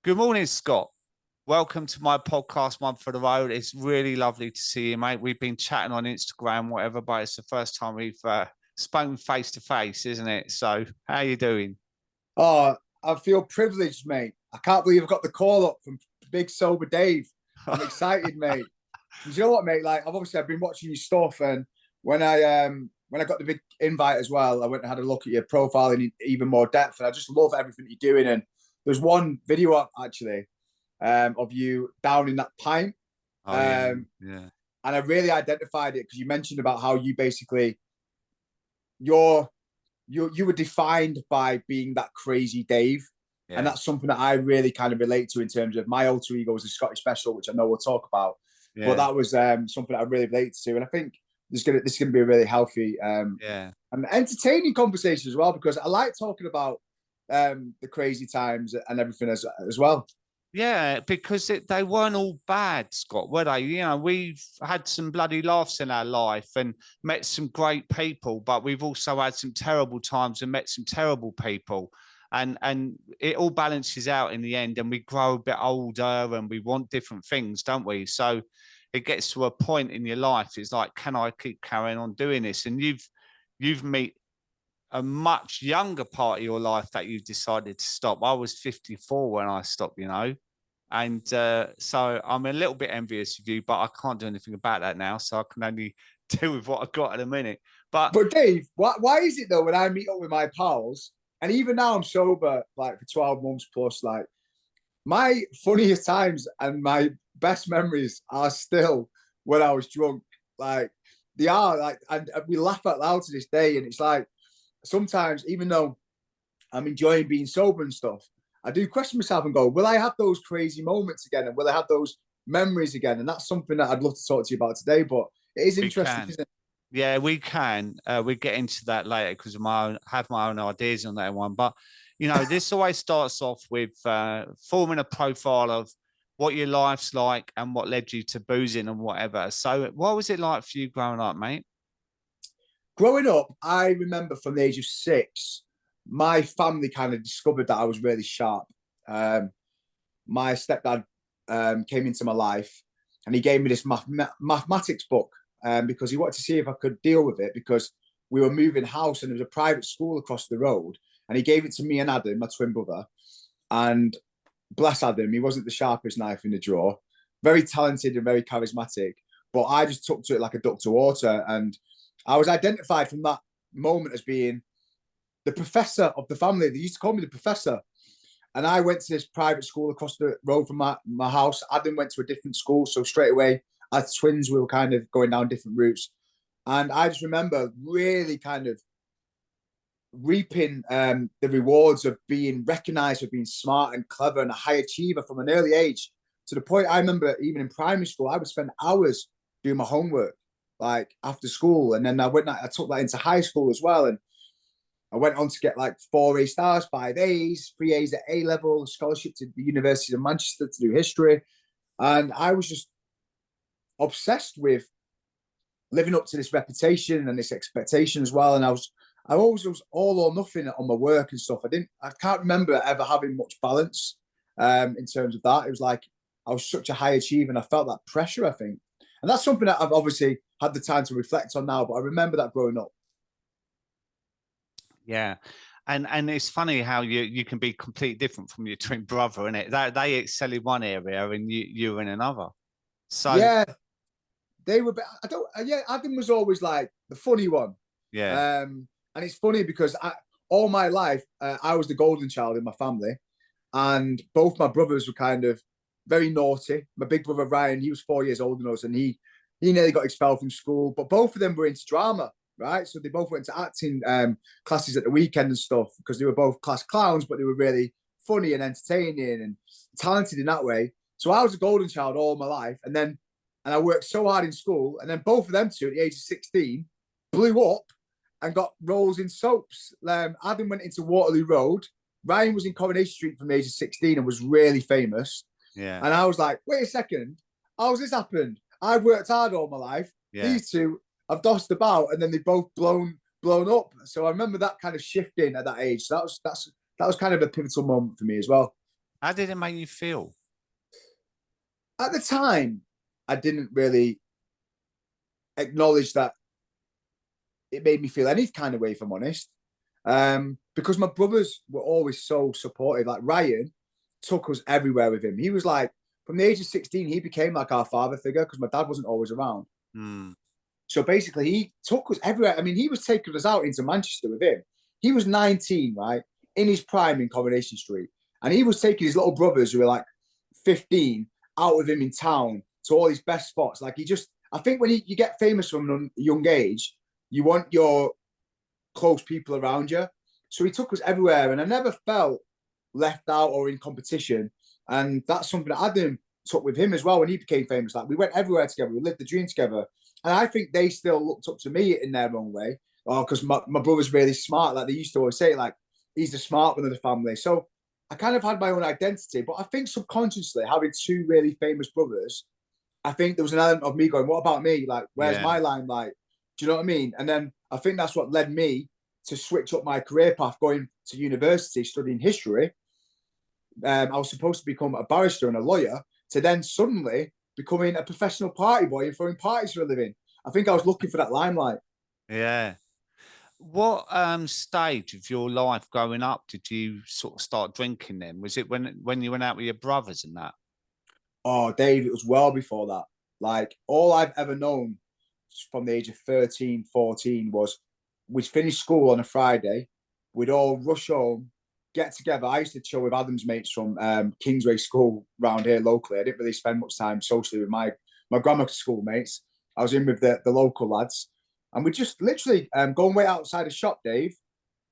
Good morning, Scott. Welcome to my podcast, One for the Road. It's really lovely to see you, mate. We've been chatting on Instagram, whatever, but it's the first time we've spoken face to face, isn't it? So, how you doing? Oh, I feel privileged, mate. I can't believe I've got the call up from Big Sober Dave. I'm excited, mate. You know what, mate? Like, I've been watching your stuff, and when I got the big invite as well, I went and had a look at your profile in even more depth, and I just love everything you're doing. And there's one video up actually of you down in that pint, Oh yeah, um, yeah, and I really identified it because you mentioned about how you basically you're you were defined by being that crazy Dave. And yeah, that's something that I really kind of relate to in terms of my alter ego was the Scotty Special, which I know we'll talk about. But yeah, that was something that I really relate to. And I think this is gonna be a really healthy yeah. and entertaining conversation as well, because I like talking about the crazy times and everything as well. Yeah, because they weren't all bad, Scott, were they? We've had some bloody laughs in our life and met some great people, but we've also had some terrible times and met some terrible people. And it all balances out in the end, and we grow a bit older and we want different things, don't we? So it gets to a point in your life, it's like, can I keep carrying on doing this? And you've met a much younger part of your life that you decided to stop. I was 54 when I stopped, and so I'm a little bit envious of you, but I can't do anything about that now. So I can only deal with what I've got at the minute. But But Dave, why is it though when I meet up with my pals, and even now I'm sober like for 12 months plus, like my funniest times and my best memories are still when I was drunk. Like they are like, and we laugh out loud to this day. And it's like sometimes, even though I'm enjoying being sober and stuff, I do question myself and go, will I have those crazy moments again? And will I have those memories again? And that's something that I'd love to talk to you about today. But it is we interesting, can. isn't it? Yeah, we can. We get into that later because have my own ideas on that one. But this always starts off with forming a profile of what your life's like and what led you to boozing and whatever. So, what was it like for you growing up, mate? Growing up, I remember from the age of 6, my family kind of discovered that I was really sharp. Um, my stepdad came into my life and he gave me this mathematics book because he wanted to see if I could deal with it, because we were moving house and there was a private school across the road. And he gave it to me and Adam, my twin brother. And bless Adam, he wasn't the sharpest knife in the drawer, very talented and very charismatic. But I just took to it like a duck to water. And I was identified from that moment as being the professor of the family. They used to call me the professor. And I went to this private school across the road from my house. Adam went to a different school. So straight away, as twins, we were kind of going down different routes. And I just remember really kind of reaping the rewards of being recognized for being smart and clever and a high achiever from an early age, to the point I remember even in primary school, I would spend hours doing my homework like after school. And then I took that into high school as well. And I went on to get like 4 A stars, 5 A's, 3 A's at A level, a scholarship to the University of Manchester to do history. And I was just obsessed with living up to this reputation and this expectation as well. And I always was all or nothing on my work and stuff. I can't remember ever having much balance in terms of that. It was like I was such a high achiever and I felt that pressure, I think. And that's something that I've obviously had the time to reflect on now, but I remember that growing up. Yeah. And it's funny how you can be completely different from your twin brother, isn't it? They excel in one area and you're in another. So Yeah, they were. I don't. Yeah, Adam was always like the funny one. yeah, And it's funny because all my life, I was the golden child in my family, and both my brothers were kind of very naughty. My big brother Ryan, he was 4 years older than us, and he nearly got expelled from school. But both of them were into drama, right? So they both went to acting classes at the weekend and stuff because they were both class clowns, but they were really funny and entertaining and talented in that way. So I was a golden child all my life, and I worked so hard in school, and then both of them two at the age of 16 blew up and got roles in soaps. Adam went into Waterloo Road. Ryan was in Coronation Street from the age of 16 and was really famous. yeah, And I was like, wait a second, how's this happened? I've worked hard all my life. yeah. These two have dossed about, and then they both blown up. So I remember that kind of shifting at that age. So that was kind of a pivotal moment for me as well. How did it make you feel? At the time, I didn't really acknowledge that it made me feel any kind of way, if I'm honest. Because my brothers were always so supportive. Like Ryan took us everywhere with him. He was like, from the age of 16, he became like our father figure because my dad wasn't always around. Mm. So basically, he took us everywhere. I mean, he was taking us out into Manchester with him. He was 19, right, in his prime in Coronation Street. And he was taking his little brothers who were like 15 out with him in town to all his best spots. Like, I think when you get famous from a young age, you want your close people around you. So he took us everywhere, and I never felt left out or in competition. And that's something that Adam took with him as well when he became famous. Like, we went everywhere together, we lived the dream together. And I think they still looked up to me in their own way. Oh, because my brother's really smart. Like they used to always say, like, he's the smart one of the family. So I kind of had my own identity. But I think subconsciously, having two really famous brothers, I think there was an element of me going, what about me? Like, where's Yeah. my limelight? Do you know what I mean? And then I think that's what led me to switch up my career path, going to university, studying history. I was supposed to become a barrister and a lawyer, to then suddenly becoming a professional party boy and throwing parties for a living. I think I was looking for that limelight. Yeah. What stage of your life growing up did you sort of start drinking then? Was it when you went out with your brothers and that? Oh, Dave, it was well before that. Like, all I've ever known from the age of 13, 14 was we'd finish school on a Friday, we'd all rush home, get together. I used to chill with Adam's mates from Kingsway School around here locally. I didn't really spend much time socially with my grammar school mates. I was in with the local lads. And we just literally go and wait outside a shop, Dave,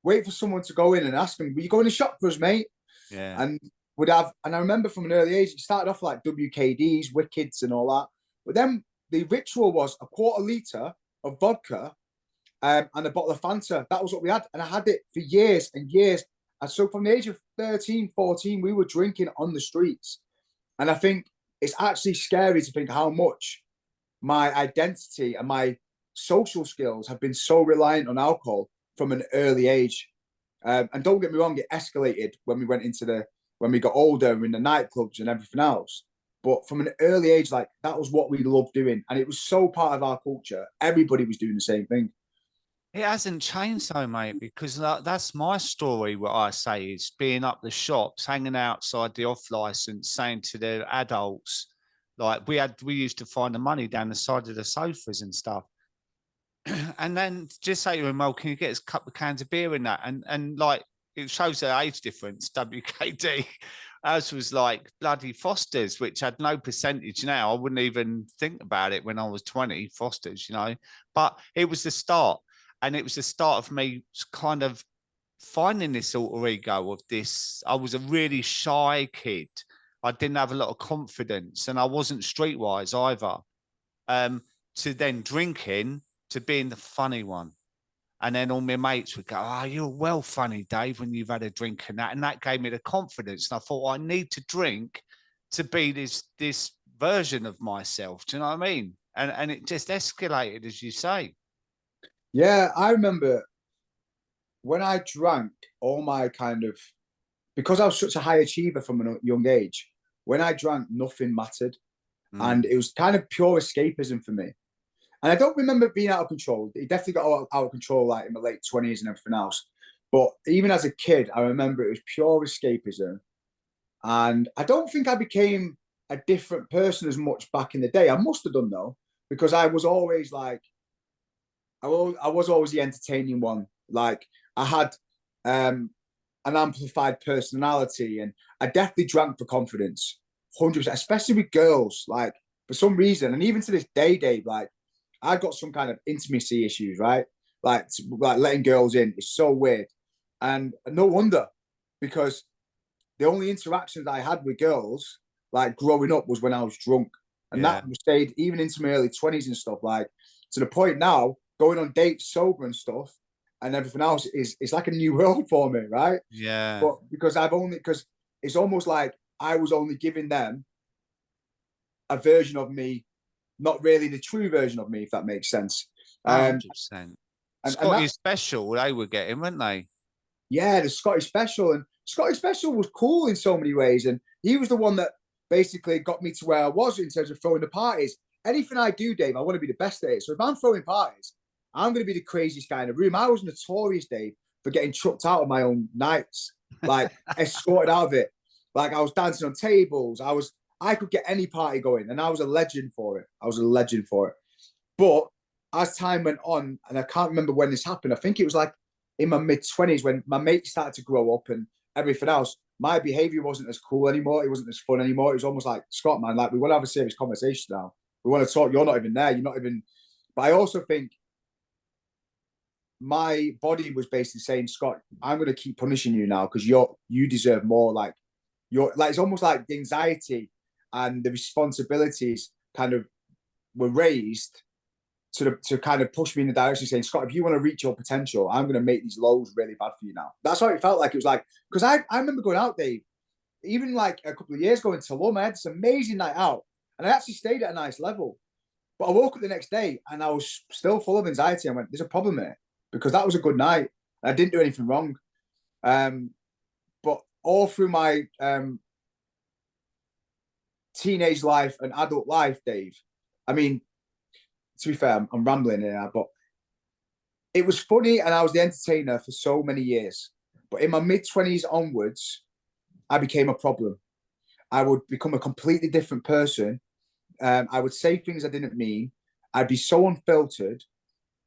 wait for someone to go in and ask them, will you go in the shop for us, mate? Yeah. And and I remember from an early age, it started off like WKDs, Wickeds, and all that. But then the ritual was a quarter-litre of vodka and a bottle of Fanta. That was what we had. And I had it for years and years. And so from the age of 13, 14, we were drinking on the streets. And I think it's actually scary to think how much my identity and my social skills have been so reliant on alcohol from an early age. And don't get me wrong, it escalated when we got older in the nightclubs and everything else. But from an early age, like, that was what we loved doing. And it was so part of our culture. Everybody was doing the same thing. It hasn't changed though, mate, because that's my story. What I say is being up the shops, hanging outside the off license, saying to the adults, like we used to find the money down the side of the sofas and stuff. And then just say to him, well, can you get us a couple of cans of beer in that? And like it shows the age difference, WKD. Ours was like bloody Foster's, which had no percentage now. I wouldn't even think about it when I was 20, Foster's, you know. But it was the start. And it was the start of me kind of finding this alter ego of this. I was a really shy kid. I didn't have a lot of confidence and I wasn't streetwise either. To then drinking, to being the funny one. And then all my mates would go, oh, you're well funny, Dave, when you've had a drink and that. And that gave me the confidence. And I thought, I need to drink to be this version of myself. Do you know what I mean? And it just escalated, as you say. Yeah, I remember when I drank, all my because I was such a high achiever from a young age, when I drank, nothing mattered. And Mm. it was kind of pure escapism for me. And I don't remember it being out of control. It definitely got out of control like in my late 20s and everything else. But even as a kid, I remember it was pure escapism. And I don't think I became a different person as much back in the day. I must have done though, because I was always like, I was always the entertaining one. Like, I had an amplified personality, and I definitely drank for confidence, 100%, especially with girls. Like, for some reason, and even to this day, Dave, like, I've got some kind of intimacy issues, right? Like letting girls in is so weird, and no wonder, because the only interactions I had with girls, like growing up, was when I was drunk, and Yeah. that stayed even into my early 20s and stuff. Like, to the point now, going on dates sober and stuff, and everything else is it's like a new world for me, right? Yeah. But because it's almost like I was only giving them a version of me, not really the true version of me, if that makes sense. Um, 100%. and Scotty that Special, they were getting, weren't they? Yeah, the Scotty Special. And Scotty Special was cool in so many ways. And he was the one that basically got me to where I was in terms of throwing the parties. Anything I do, Dave, I want to be the best at it. So if I'm throwing parties, I'm going to be the craziest guy in the room. I was notorious, Dave, for getting chucked out of my own nights, like escorted out of it. Like I was dancing on tables. I could get any party going, and I was a legend for it. I was a legend for it. But as time went on, and I can't remember when this happened, I think it was like in my mid-20s when my mates started to grow up and everything else, my behavior wasn't as cool anymore. It wasn't as fun anymore. It was almost like, Scott, man, like we want to have a serious conversation now. We want to talk. You're not even there. You're not even. But I also think my body was basically saying, Scott, I'm going to keep punishing you now because you deserve more. Like it's almost like the anxiety and the responsibilities kind of were raised to kind of push me in the direction saying, Scott, if you want to reach your potential, I'm going to make these lows really bad for you now. That's how it felt like. It was like, because I remember going out, Dave, even like a couple of years ago in Tulum, I had this amazing night out and I actually stayed at a nice level. But I woke up the next day and I was still full of anxiety. I went, there's a problem here because that was a good night. I didn't do anything wrong. But all through my teenage life and adult life, Dave, I mean, to be fair, I'm rambling here, but it was funny and I was the entertainer for so many years. But in my mid-20s onwards, I became a problem. I would become a completely different person. I would say things I didn't mean. I'd be so unfiltered.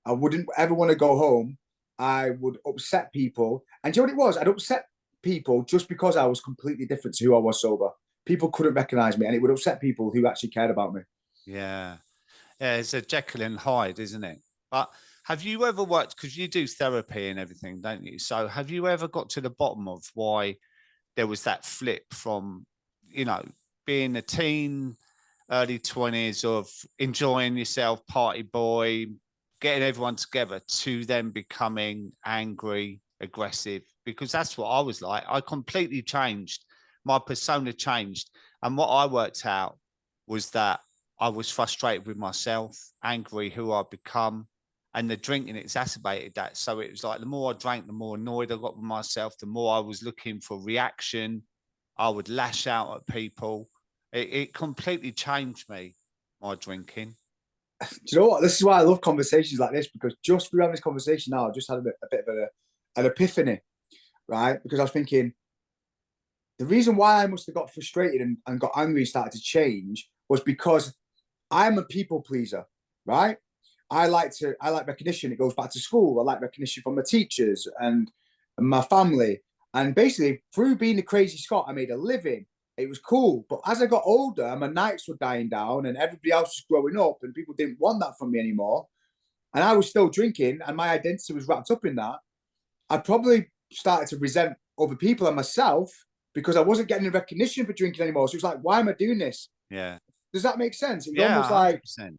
I wouldn't ever want to go home. I would upset people. And do you know what it was? I'd upset people just because I was completely different to who I was sober. People couldn't recognize me and it would upset people who actually cared about me. Yeah. Yeah, it's a Jekyll and Hyde, isn't it? But have you ever worked, because you do therapy and everything, don't you? So have you ever got to the bottom of why there was that flip from, being a teen, early 20s of enjoying yourself, party boy, getting everyone together, to then becoming angry, aggressive? Because that's what I was like. I completely changed. My persona changed. And what I worked out was that I was frustrated with myself, angry who I'd become, and the drinking exacerbated that. So it was like the more I drank, the more annoyed I got with myself, the more I was looking for reaction. I would lash out at people. It completely changed me, my drinking. Do you know what? This is why I love conversations like this, because just through having this conversation now, I just had a bit of an epiphany, right? Because I was thinking, the reason why I must have got frustrated and got angry and started to change was because I'm a people pleaser, right? I like recognition. It goes back to school. I like recognition from my teachers and my family. And basically, through being the crazy Scott, I made a living. It was cool. But as I got older, my nights were dying down and everybody else was growing up and people didn't want that from me anymore. And I was still drinking and my identity was wrapped up in that. I probably started to resent other people and myself because I wasn't getting recognition for drinking anymore. So it was like, why am I doing this? Yeah. Does that make sense? It was Yeah, almost like, 100%.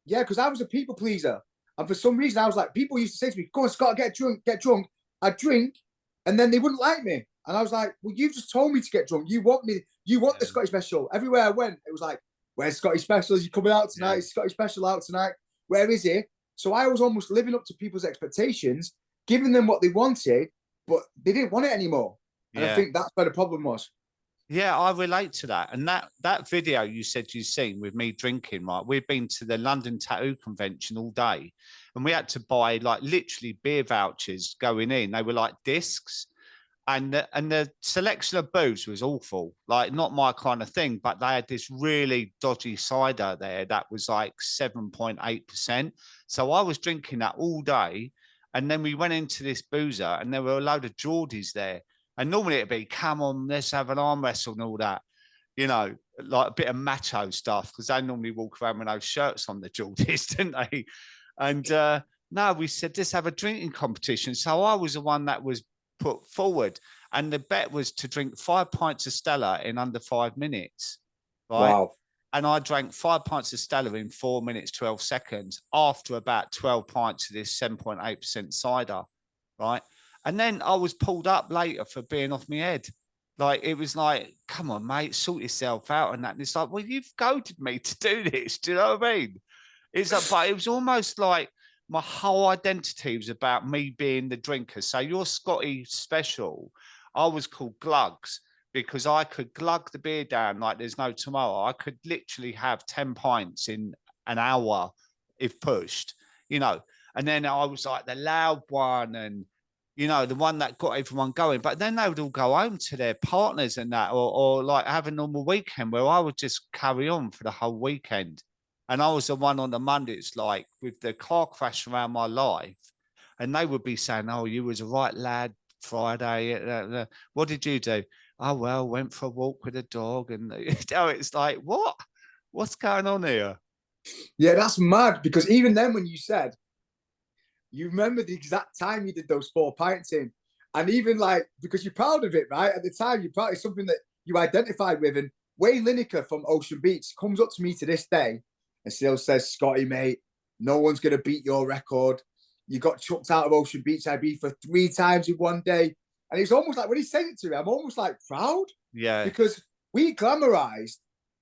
yeah, because I was a people pleaser. And for some reason, I was like, people used to say to me, go on, Scott, get drunk, get drunk. I'd drink, and then they wouldn't like me. And I was like, well, you've just told me to get drunk. You want the Scotty Special. Everywhere I went, it was like, where's Scotty Special? Is he coming out tonight? Is Scotty Special out tonight? Where is he? So I was almost living up to people's expectations, giving them what they wanted, but they didn't want it anymore. And I think that's where the problem was. Yeah, I relate to that. And that video you said you've seen with me drinking, right? We've been to the London Tattoo Convention all day and we had to buy like literally beer vouchers going in. They were like discs. And the selection of booze was awful, like not my kind of thing, but they had this really dodgy cider there that was like 7.8%. So I was drinking that all day. And then we went into this boozer and there were a load of Geordies there. And normally it'd be, come on, let's have an arm wrestle and all that, like a bit of macho stuff, because they normally walk around with those shirts on, the Geordies, didn't they? And no, we said, let's have a drinking competition. So I was the one that was put forward, and the bet was to drink 5 pints of Stella in under 5 minutes, right? Wow. And I drank 5 pints of Stella in 4 minutes 12 seconds after about 12 pints of this 7.8% cider, right? And then I was pulled up later for being off my head. Like, it was like, come on, mate, sort yourself out and that. And it's like, well, you've goaded me to do this. Do you know what I mean? It's like, but it was almost like my whole identity was about me being the drinker. So you're Scotty Special. I was called Glugs because I could glug the beer down like there's no tomorrow. I could literally have 10 pints in an hour if pushed, you know. And then I was like the loud one and, you know, the one that got everyone going. But then they would all go home to their partners and that, or like have a normal weekend where I would just carry on for the whole weekend. And I was the one on the Mondays, like with the car crash around my life. And they would be saying, oh, you was a right lad Friday. What did you do? Oh, well, went for a walk with a dog. And you know, it's like, what? What's going on here? Yeah, that's mad. Because even then, when you said, you remember the exact time you did those 4 pints in. And even like, because you're proud of it, right? At the time, you're proud. It's something that you identified with. And Wayne Lineker from Ocean Beach comes up to me to this day and still says, Scotty, mate, no one's going to beat your record. You got chucked out of Ocean Beach IB for 3 times in one day. And it's almost like, when he's saying it to me, I'm almost like proud. Yeah. Because we glamorized,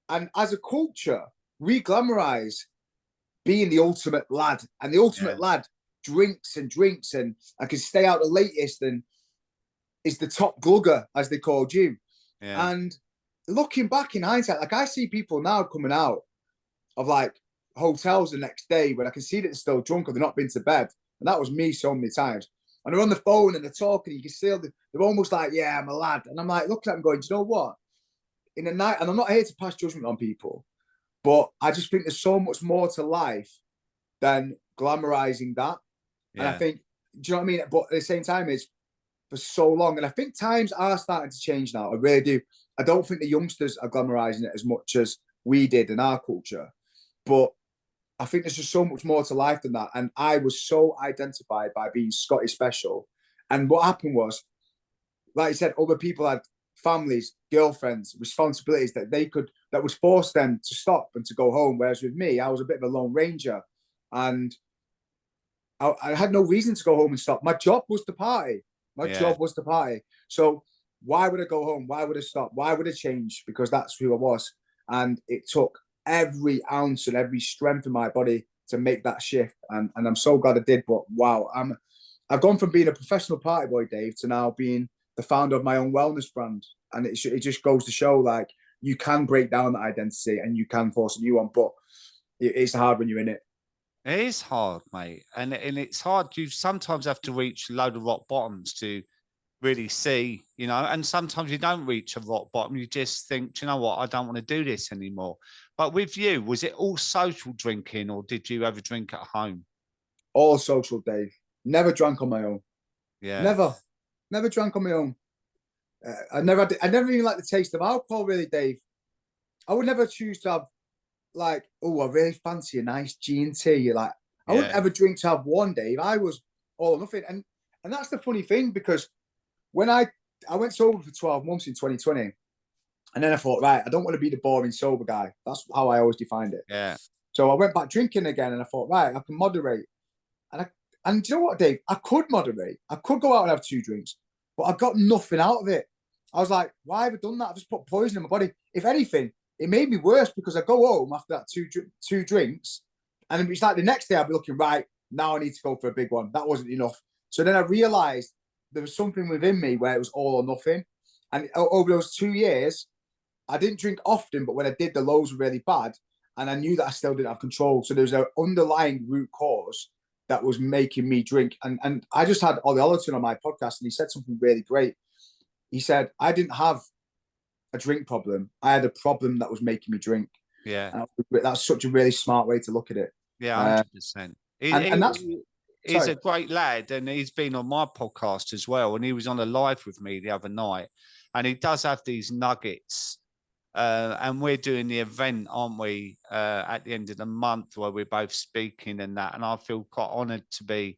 and as a culture, we glamorize being the ultimate lad. And the ultimate lad drinks and I can stay out the latest and is the top glugger, as they called you. Yeah. And looking back in hindsight, like I see people now coming out of like hotels the next day when I can see that they're still drunk or they've not been to bed. And that was me so many times. And they're on the phone and they're talking, you can still, they're almost like, yeah, I'm a lad. And I'm like, looking at them going, do you know what? In the night, and I'm not here to pass judgment on people, but I just think there's so much more to life than glamorizing that. Yeah. And I think, do you know what I mean? But at the same time, it's for so long. And I think times are starting to change now. I really do. I don't think the youngsters are glamorizing it as much as we did in our culture. But I think there's just so much more to life than that. And I was so identified by being Scotty Special. And what happened was, like I said, other people had families, girlfriends, responsibilities that would force them to stop and to go home. Whereas with me, I was a bit of a lone ranger. And I had no reason to go home and stop. My job was to party. My job was to party. So why would I go home? Why would I stop? Why would I change? Because that's who I was. And it took every ounce and every strength of my body to make that shift. And I'm so glad I did. But wow, I've gone from being a professional party boy, Dave, to now being the founder of my own wellness brand. And it just goes to show, like, you can break down that identity and you can force a new one. But it's hard when you're in it. It is hard, mate. And it's hard. You sometimes have to reach a load of rock bottoms to really see, you know, and sometimes you don't reach a rock bottom. You just think, do you know what? I don't want to do this anymore. But with you, was it all social drinking or did you ever drink at home? All social, Dave. Never drank on my own. Yeah. Never drank on my own. I never even liked the taste of alcohol, really, Dave. I would never choose to have, like, oh, I really fancy a nice G&T. Like, I wouldn't ever drink to have one, Dave. I was all or nothing. And that's the funny thing, because when I went sober for 12 months in 2020, and then I thought, right, I don't want to be the boring sober guy. That's how I always defined it. Yeah. So I went back drinking again, and I thought, right, I can moderate. And do you know what, Dave? I could moderate. I could go out and have 2 drinks, but I got nothing out of it. I was like, why have I done that? I've just put poison in my body. If anything, it made me worse, because I go home after that two drinks, and it's like the next day I'll be looking, right, now I need to go for a big one. That wasn't enough. So then I realized there was something within me where it was all or nothing. And over those 2 years, I didn't drink often, but when I did, the lows were really bad. And I knew that I still didn't have control. So there was an underlying root cause that was making me drink. And I just had Ollie Ollerton on my podcast, and he said something really great. He said, I didn't have a drink problem. I had a problem that was making me drink. Yeah. And that's such a really smart way to look at it. Yeah, 100%. He's a great lad, and he's been on my podcast as well. And he was on a live with me the other night, and he does have these nuggets. And we're doing the event, aren't we, at the end of the month, where we're both speaking and that. And I feel quite honoured to be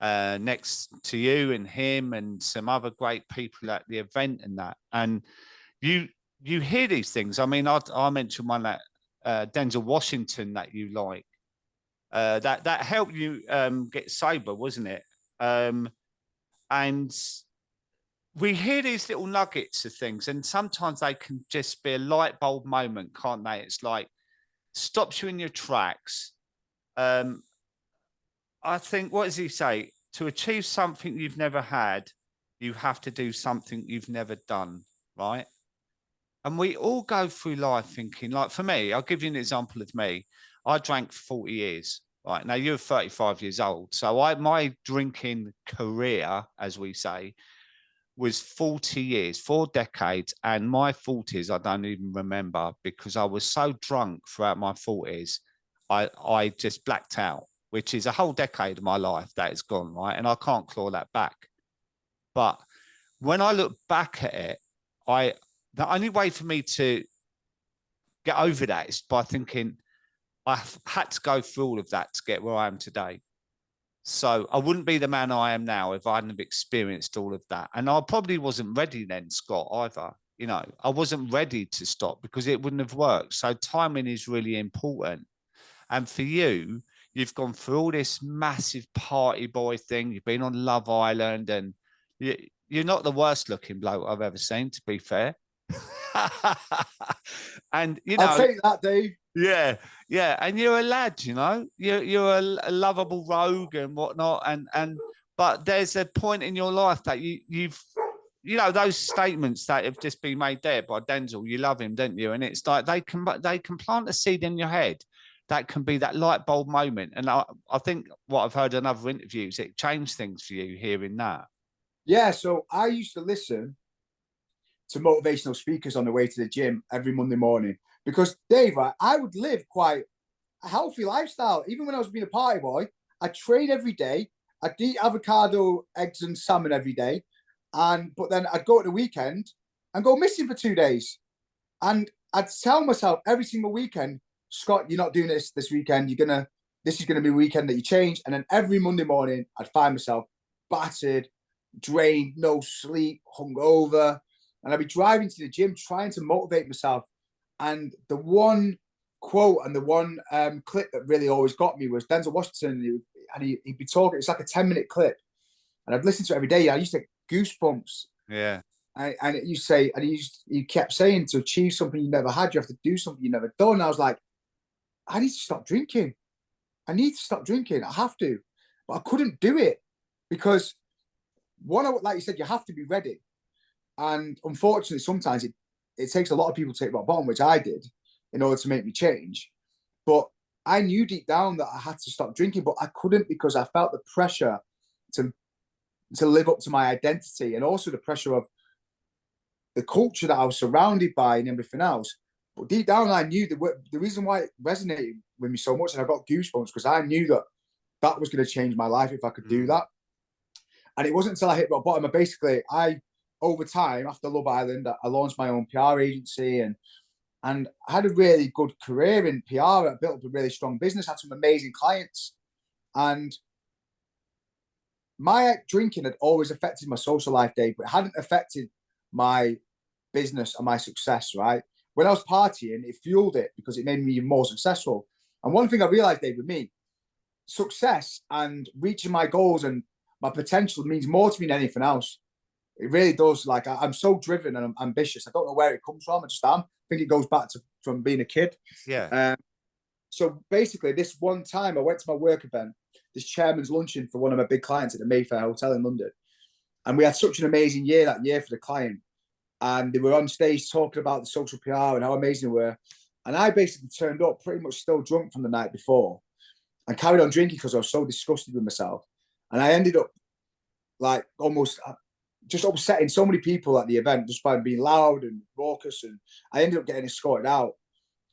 next to you and him and some other great people at the event and that. And you hear these things. I mean, I mentioned one that Denzel Washington that you like. That helped you get sober, wasn't it? And we hear these little nuggets of things, and sometimes they can just be a light bulb moment, can't they? It's like stops you in your tracks. I think, what does he say? To achieve something you've never had, you have to do something you've never done, right? And we all go through life thinking, like for me, I'll give you an example of me. I drank for 40 years. Right now, you're 35 years old. So my drinking career, as we say, was 40 years, 4 decades. And my 40s, I don't even remember because I was so drunk throughout my 40s, I just blacked out, which is a whole decade of my life that is gone, right? And I can't claw that back. But when I look back at it, the only way for me to get over that is by thinking I've had to go through all of that to get where I am today. So I wouldn't be the man I am now if I hadn't have experienced all of that. And I probably wasn't ready then, Scott, either. You know, I wasn't ready to stop because it wouldn't have worked. So timing is really important. And for you, you've gone through all this massive party boy thing. You've been on Love Island, and you're not the worst looking bloke I've ever seen, to be fair. And you know, I'll take that, Dave. yeah, yeah, and you're a lad, you know, you're a lovable rogue and whatnot, and but there's a point in your life that you've you know those statements that have just been made there by Denzel. You love him, don't you? And it's like they can plant a seed in your head that can be that light bulb moment. And I think what I've heard in other interviews, it changed things for you hearing that. Yeah, so I used to listen to motivational speakers on the way to the gym every Monday morning because, Dave, I would live quite a healthy lifestyle. Even when I was being a party boy, I train every day. I'd eat avocado, eggs, and salmon every day. But then I'd go at the weekend and go missing for 2 days. And I'd tell myself every single weekend, Scott, you're not doing this weekend. This is gonna be a weekend that you change. And then every Monday morning, I'd find myself battered, drained, no sleep, hungover, and I'd be driving to the gym trying to motivate myself. And the one quote and the one clip that really always got me was Denzel Washington, and he'd be talking. It's like a 10-minute clip, and I'd listen to it every day. I used to get goosebumps. Yeah. And you kept saying to achieve something you never had, you have to do something you never done. And I was like, I need to stop drinking. I need to stop drinking. I have to, but I couldn't do it because like you said, you have to be ready. And unfortunately, sometimes it takes a lot of people to take rock bottom, which I did, in order to make me change. But I knew deep down that I had to stop drinking, but I couldn't because I felt the pressure to live up to my identity and also the pressure of the culture that I was surrounded by and everything else. But deep down, I knew the reason why it resonated with me so much, and I got goosebumps because I knew that was going to change my life if I could do that. And it wasn't until I hit rock bottom. And over time, after Love Island, I launched my own PR agency and I had a really good career in PR. I built up a really strong business, had some amazing clients. And my drinking had always affected my social life, Dave, but it hadn't affected my business and my success, right? When I was partying, it fueled it because it made me even more successful. And one thing I realized, Dave, with me, success and reaching my goals and my potential means more to me than anything else. It really does. Like I'm so driven and I'm ambitious. I don't know where it comes from. I just am. I think it goes back from being a kid. Yeah. So basically, this one time I went to my work event, this chairman's luncheon for one of my big clients at the Mayfair Hotel in London. And we had such an amazing year that year for the client. And they were on stage talking about the social PR and how amazing they were. And I basically turned up pretty much still drunk from the night before and carried on drinking because I was so disgusted with myself. And I ended up like almost just upsetting so many people at the event just by being loud and raucous. And I ended up getting escorted out.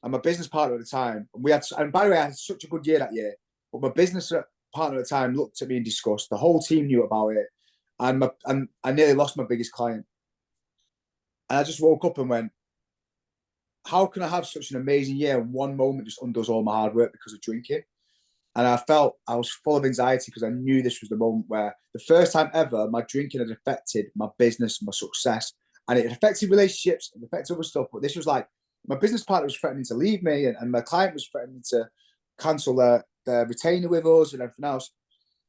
And my business partner at the time, and by the way, I had such a good year that year, but my business partner at the time looked at me in disgust. The whole team knew about it. And I nearly lost my biggest client. And I just woke up and went, how can I have such an amazing year and one moment just undoes all my hard work because of drinking? And I felt I was full of anxiety because I knew this was the moment where the first time ever my drinking had affected my business, my success, and it affected relationships and affected other stuff. But this was like my business partner was threatening to leave me and my client was threatening to cancel their retainer with us and everything else.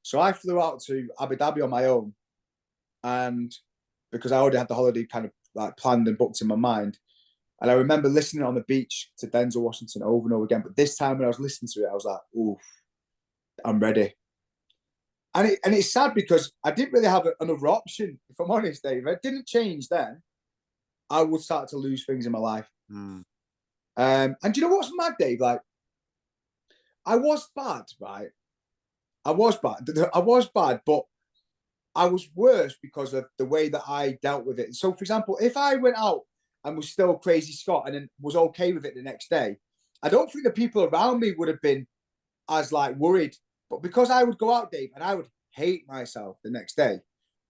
So I flew out to Abu Dhabi on my own. And because I already had the holiday kind of like planned and booked in my mind. And I remember listening on the beach to Denzel Washington over and over again. But this time when I was listening to it, I was like, ooh, I'm ready. And it's sad because I didn't really have another option, if I'm honest, Dave. If it didn't change then, I would start to lose things in my life. And do you know what's mad, Dave? Like, I was bad, right? I was bad, but I was worse because of the way that I dealt with it. So, for example, if I went out and was still crazy Scott and then was okay with it the next day, I don't think the people around me would have been as like worried. But because I would go out, Dave, and I would hate myself the next day,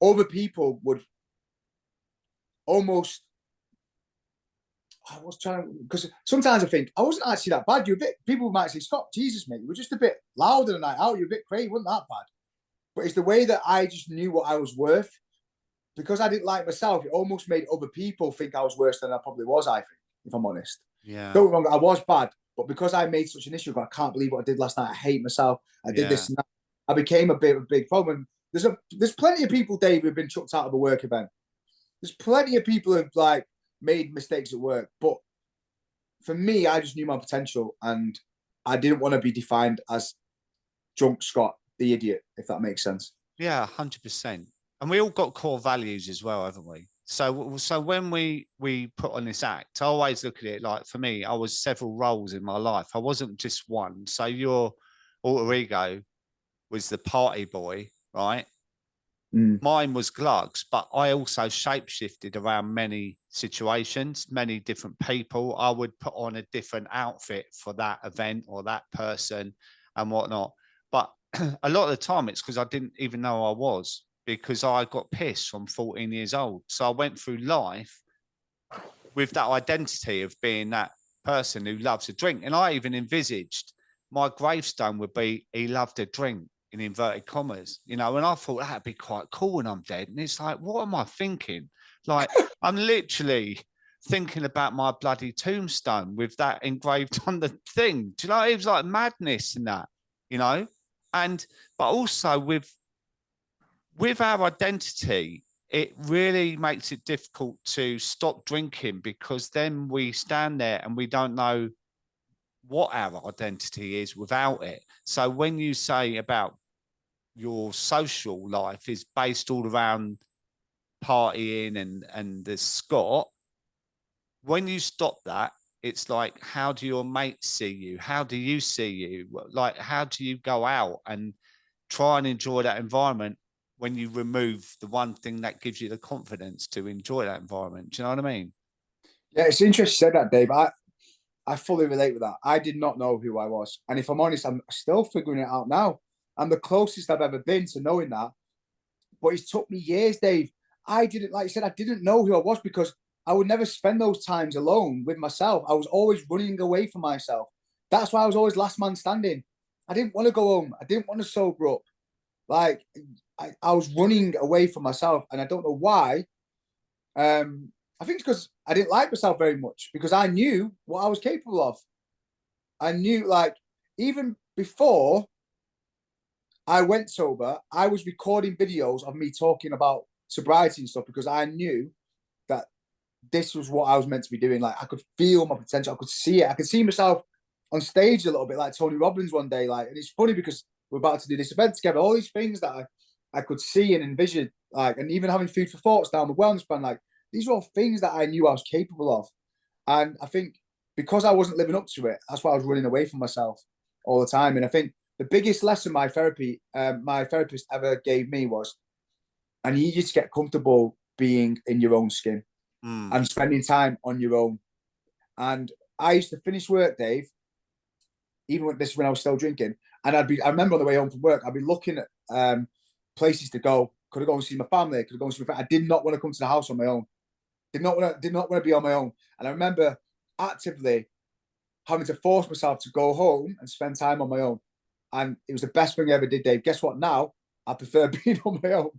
other people would almost. I was trying because sometimes I think I wasn't actually that bad. You're a bit. People might say, "Scott, Jesus, mate, you were just a bit louder than night out. You're a bit crazy. Wasn't that bad?" But it's the way that I just knew what I was worth. Because I didn't like myself, it almost made other people think I was worse than I probably was, I think, if I'm honest. Yeah. Don't get me wrong, I was bad. But because I made such an issue, I can't believe what I did last night. I hate myself. I did this and that. I became a bit of a big problem. There's plenty of people, Dave, who've been chucked out of a work event. There's plenty of people who've like made mistakes at work. But for me, I just knew my potential and I didn't want to be defined as drunk Scott, the idiot, if that makes sense. Yeah, 100%. And we all got core values as well, haven't we? So when we put on this act, I always look at it like, for me, I was several roles in my life. I wasn't just one. So your alter ego was the party boy, right? Mine was Glugs, but I also shapeshifted around many situations, many different people. I would put on a different outfit for that event or that person and whatnot. But a lot of the time it's because I didn't even know I was, because I got pissed from 14 years old. So I went through life with that identity of being that person who loves a drink. And I even envisaged my gravestone would be, he loved a drink, in inverted commas, you know, and I thought that'd be quite cool when I'm dead. And it's like, what am I thinking? Like, I'm literally thinking about my bloody tombstone with that engraved on the thing. Do you know, it was like madness and that, you know? And, but also with our identity, it really makes it difficult to stop drinking, because then we stand there and we don't know what our identity is without it. So when you say about your social life is based all around partying and the Scott, when you stop that, it's like, how do your mates see you? How do you see you? Like, how do you go out and try and enjoy that environment when you remove the one thing that gives you the confidence to enjoy that environment? Do you know what I mean? Yeah, it's interesting you said that, Dave. I fully relate with that. I did not know who I was. And if I'm honest, I'm still figuring it out now. I'm the closest I've ever been to knowing that. But it took me years, Dave. I didn't, like I said, I didn't know who I was because I would never spend those times alone with myself. I was always running away from myself. That's why I was always last man standing. I didn't want to go home. I didn't want to sober up. Like, I was running away from myself. And I don't know why. I think it's because I didn't like myself very much, because I knew what I was capable of. I knew, like, even before I went sober, I was recording videos of me talking about sobriety and stuff, because I knew that this was what I was meant to be doing. Like, I could feel my potential. I could see it. I could see myself on stage a little bit like Tony Robbins one day. Like, and it's funny because we're about to do this event together. All these things that I could see and envision, like, and even having food for thoughts down the wellness plan, like, these are all things that I knew I was capable of. And I think because I wasn't living up to it, that's why I was running away from myself all the time. And I think the biggest lesson my therapist ever gave me was, I need you to get comfortable being in your own skin and spending time on your own. And I used to finish work, Dave, even with this when I was still drinking, and I remember on the way home from work, I'd be looking at places to go. Could I go and see my family? Could I go and see my family? I did not want to come to the house on my own. Did not want to be on my own. And I remember actively having to force myself to go home and spend time on my own. And it was the best thing I ever did, Dave. Guess what? Now I prefer being on my own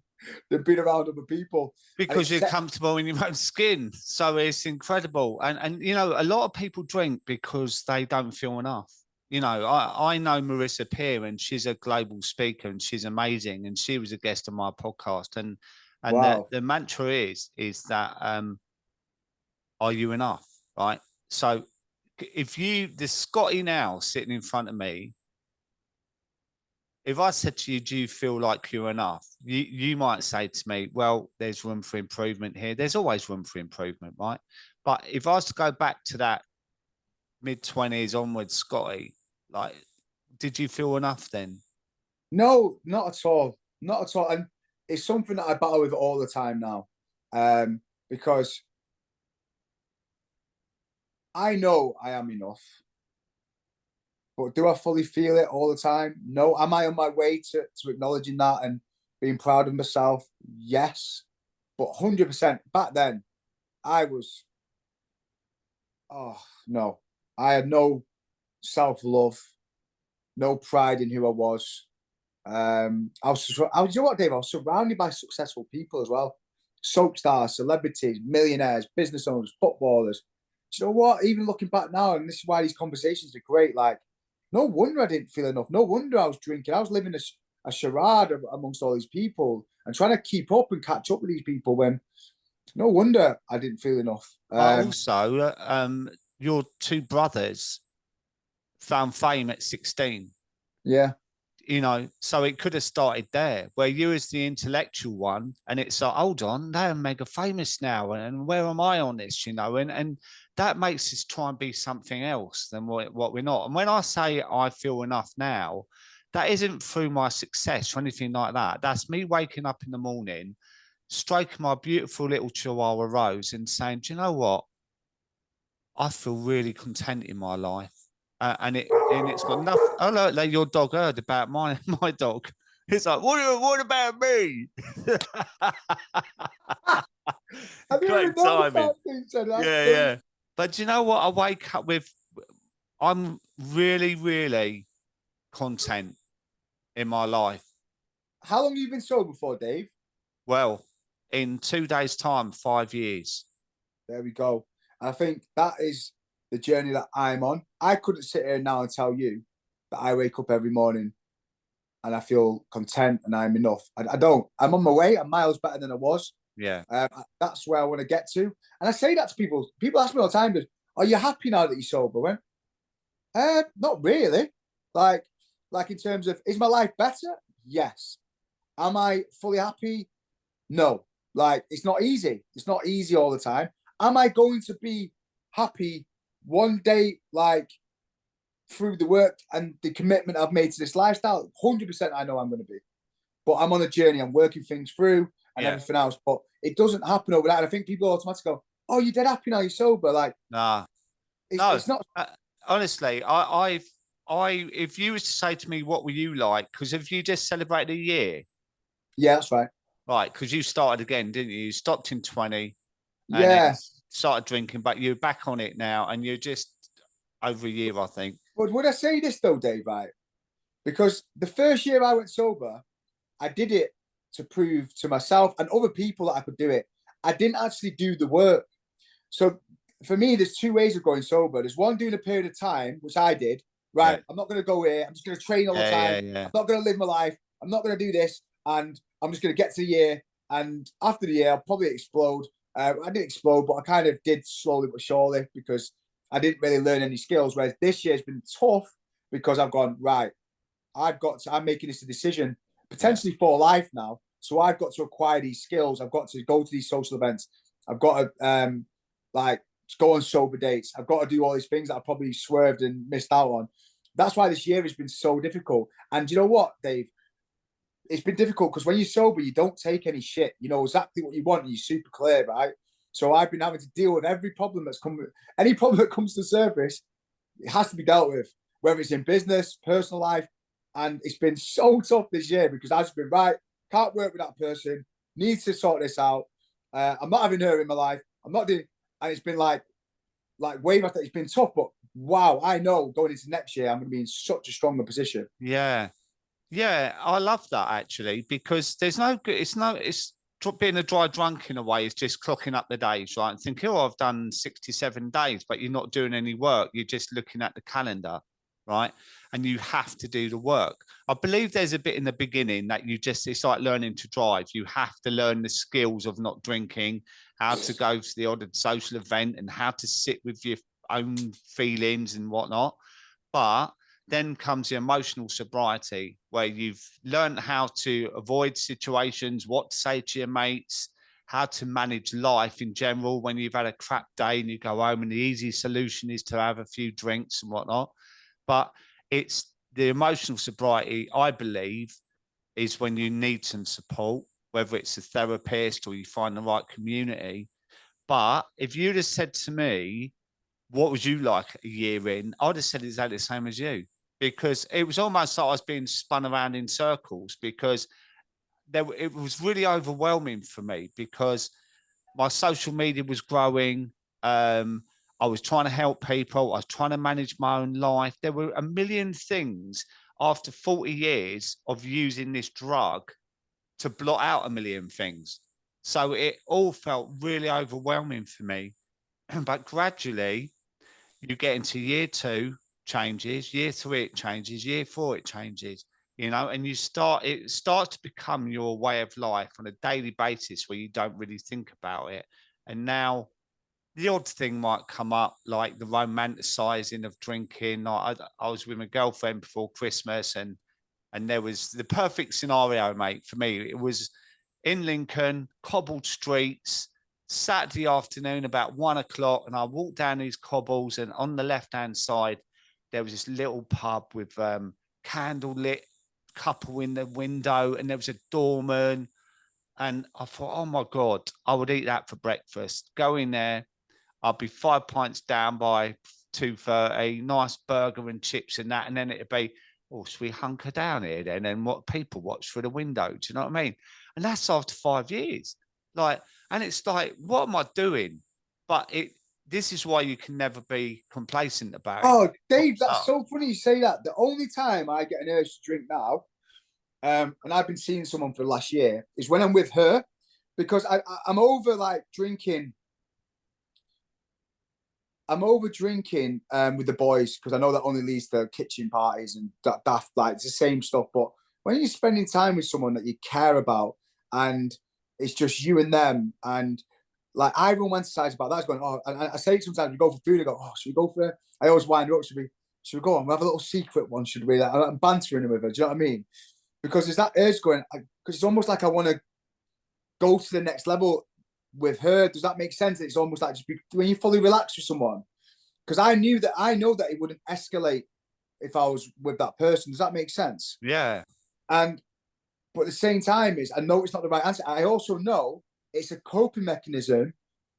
than being around other people. Because you're comfortable in your own skin. So it's incredible. And you know, a lot of people drink because they don't feel enough. You know, I know Marissa Peer, and she's a global speaker and she's amazing. And she was a guest on my podcast. And wow. the mantra is that are you enough? Right. So if the Scotty now sitting in front of me, if I said to you, do you feel like you're enough? You might say to me, well, there's room for improvement here. There's always room for improvement, right? But if I was to go back to that mid-20s onwards, Scotty, like, did you feel enough then? No, not at all. Not at all. And it's something that I battle with all the time now. Because I know I am enough. But do I fully feel it all the time? No. Am I on my way to acknowledging that and being proud of myself? Yes. But 100% back then, I was, oh, no. I had no self love, no pride in who I was. You know what, Dave? I was surrounded by successful people as well. Soap stars, celebrities, millionaires, business owners, footballers. Do you know what? Even looking back now, and this is why these conversations are great. Like, no wonder I didn't feel enough. No wonder I was drinking. I was living a charade amongst all these people and trying to keep up and catch up with these people when no wonder I didn't feel enough. But also, your two brothers found fame at 16. Yeah. You know, so it could have started there, where you as the intellectual one, and it's like, hold on, they're mega famous now, and where am I on this? You know, and that makes us try and be something else than what we're not. And when I say I feel enough now, that isn't through my success or anything like that. That's me waking up in the morning, stroking my beautiful little Chihuahua Rose, and saying, do you know what? I feel really content in my life. And it's got nothing. Oh look, like your dog heard about my dog. It's like, what about me? Have you Great ever noticed timing. that thing? Yeah, yeah. But do you know what? I wake up with. I'm really, really content in my life. How long have you been sober for, Dave? Well, in 2 days' time, 5 years. There we go. And I think that is the journey that I'm on. I couldn't sit here now and tell you that I wake up every morning and I feel content and I'm enough. I don't. I'm on my way. I'm miles better than I was. Yeah. That's where I want to get to. And I say that to people. People ask me all the time, are you happy now that you're sober? When? Not really. Like in terms of, is my life better? Yes. Am I fully happy? No. Like, it's not easy. It's not easy all the time. Am I going to be happy one day, like, through the work and the commitment I've made to this lifestyle? 100% I know I'm going to be. But I'm on a journey. I'm working things through and everything else. But it doesn't happen overnight. And I think people automatically go, oh, you're dead happy now, you're sober. Like, nah. It's not. Honestly, if you was to say to me, what were you like? Because if you just celebrated a year. Yeah, that's right. Right, because you started again, didn't you? You stopped in 20 and yeah. started drinking, but you're back on it now and you're just over a year, I think. But would I say this though, Dave, right? Because the first year I went sober, I did it to prove to myself and other people that I could do it. I didn't actually do the work. So for me, there's two ways of going sober. There's one doing a period of time, which I did. Right, I'm not going to go here. I'm just going to train all the time. I'm not going to live my life. I'm not going to do this. And I'm just going to get to the year. And after the year, I'll probably explode. I didn't explode, but I kind of did slowly but surely because I didn't really learn any skills. Whereas this year's been tough because I've gone, right, I'm making this a decision potentially for life now. So I've got to acquire these skills. I've got to go to these social events. I've got to go on sober dates. I've got to do all these things that I probably swerved and missed out on. That's why this year has been so difficult. And you know what, Dave? It's been difficult because when you're sober, you don't take any shit. You know exactly what you want and you're super clear, right? So I've been having to deal with every problem that's come, any problem that comes to the surface, it has to be dealt with, whether it's in business, personal life. And it's been so tough this year because I've just been, right, can't work with that person, need to sort this out. I'm not having her in my life. I'm not doing, and it's been like wave after, it's been tough, but wow, I know going into next year, I'm going to be in such a stronger position. Yeah. Yeah, I love that actually, because there's no good, it's being a dry drunk in a way is just clocking up the days, right? And thinking, oh, I've done 67 days, but you're not doing any work. You're just looking at the calendar, right? And you have to do the work. I believe there's a bit in the beginning that it's like learning to drive. You have to learn the skills of not drinking, how to go to the odd social event and how to sit with your own feelings and whatnot. But Then comes the emotional sobriety, where you've learned how to avoid situations, what to say to your mates, how to manage life in general when you've had a crap day and you go home, and the easy solution is to have a few drinks and whatnot. But it's the emotional sobriety, I believe, is when you need some support, whether it's a therapist or you find the right community. But if you'd have said to me, what was you like a year in? I'd have said exactly the same as you, because it was almost like I was being spun around in circles, because it was really overwhelming for me, because my social media was growing. I was trying to help people. I was trying to manage my own life. There were a million things after 40 years of using this drug to blot out a million things. So it all felt really overwhelming for me. But gradually, you get into year 2, changes, year 3, it changes, year 4, it changes, and it starts to become your way of life on a daily basis, where you don't really think about it. And now the odd thing might come up, like the romanticizing of drinking. I was with my girlfriend before Christmas, and there was the perfect scenario, mate, for me. It was in Lincoln, cobbled streets, Saturday afternoon, about 1 o'clock, and I walked down these cobbles, and on the left-hand side, there was this little pub with candlelit couple in the window, and there was a doorman. And I thought, oh my God, I would eat that for breakfast. Go in there, I'll be 5 pints down by 2:30, nice burger and chips and that, and then it'd be, oh, should we hunker down here then and what people watch through the window? Do you know what I mean? And that's after 5 years. And it's like, what am I doing? But this is why you can never be complacent about it. Oh, Dave, that's so funny you say that. The only time I get an urge to drink now, and I've been seeing someone for the last year, is when I'm with her, because I'm over drinking. I'm over drinking with the boys, because I know that only leads to kitchen parties and daft, it's the same stuff. But when you're spending time with someone that you care about, and it's just you and them, and I romanticize about that. It's going, oh, and I say it sometimes, we go for food, I go, oh, should we go for it? I always wind up, should we go on? We have a little secret one, should we? I'm bantering with her, do you know what I mean? Because there's that urge going, because it's almost like I want to go to the next level with her. Does that make sense? It's almost like when you fully relax with someone. Because I know that it wouldn't escalate if I was with that person. Does that make sense? Yeah. But at the same time, I know it's not the right answer. I also know it's a coping mechanism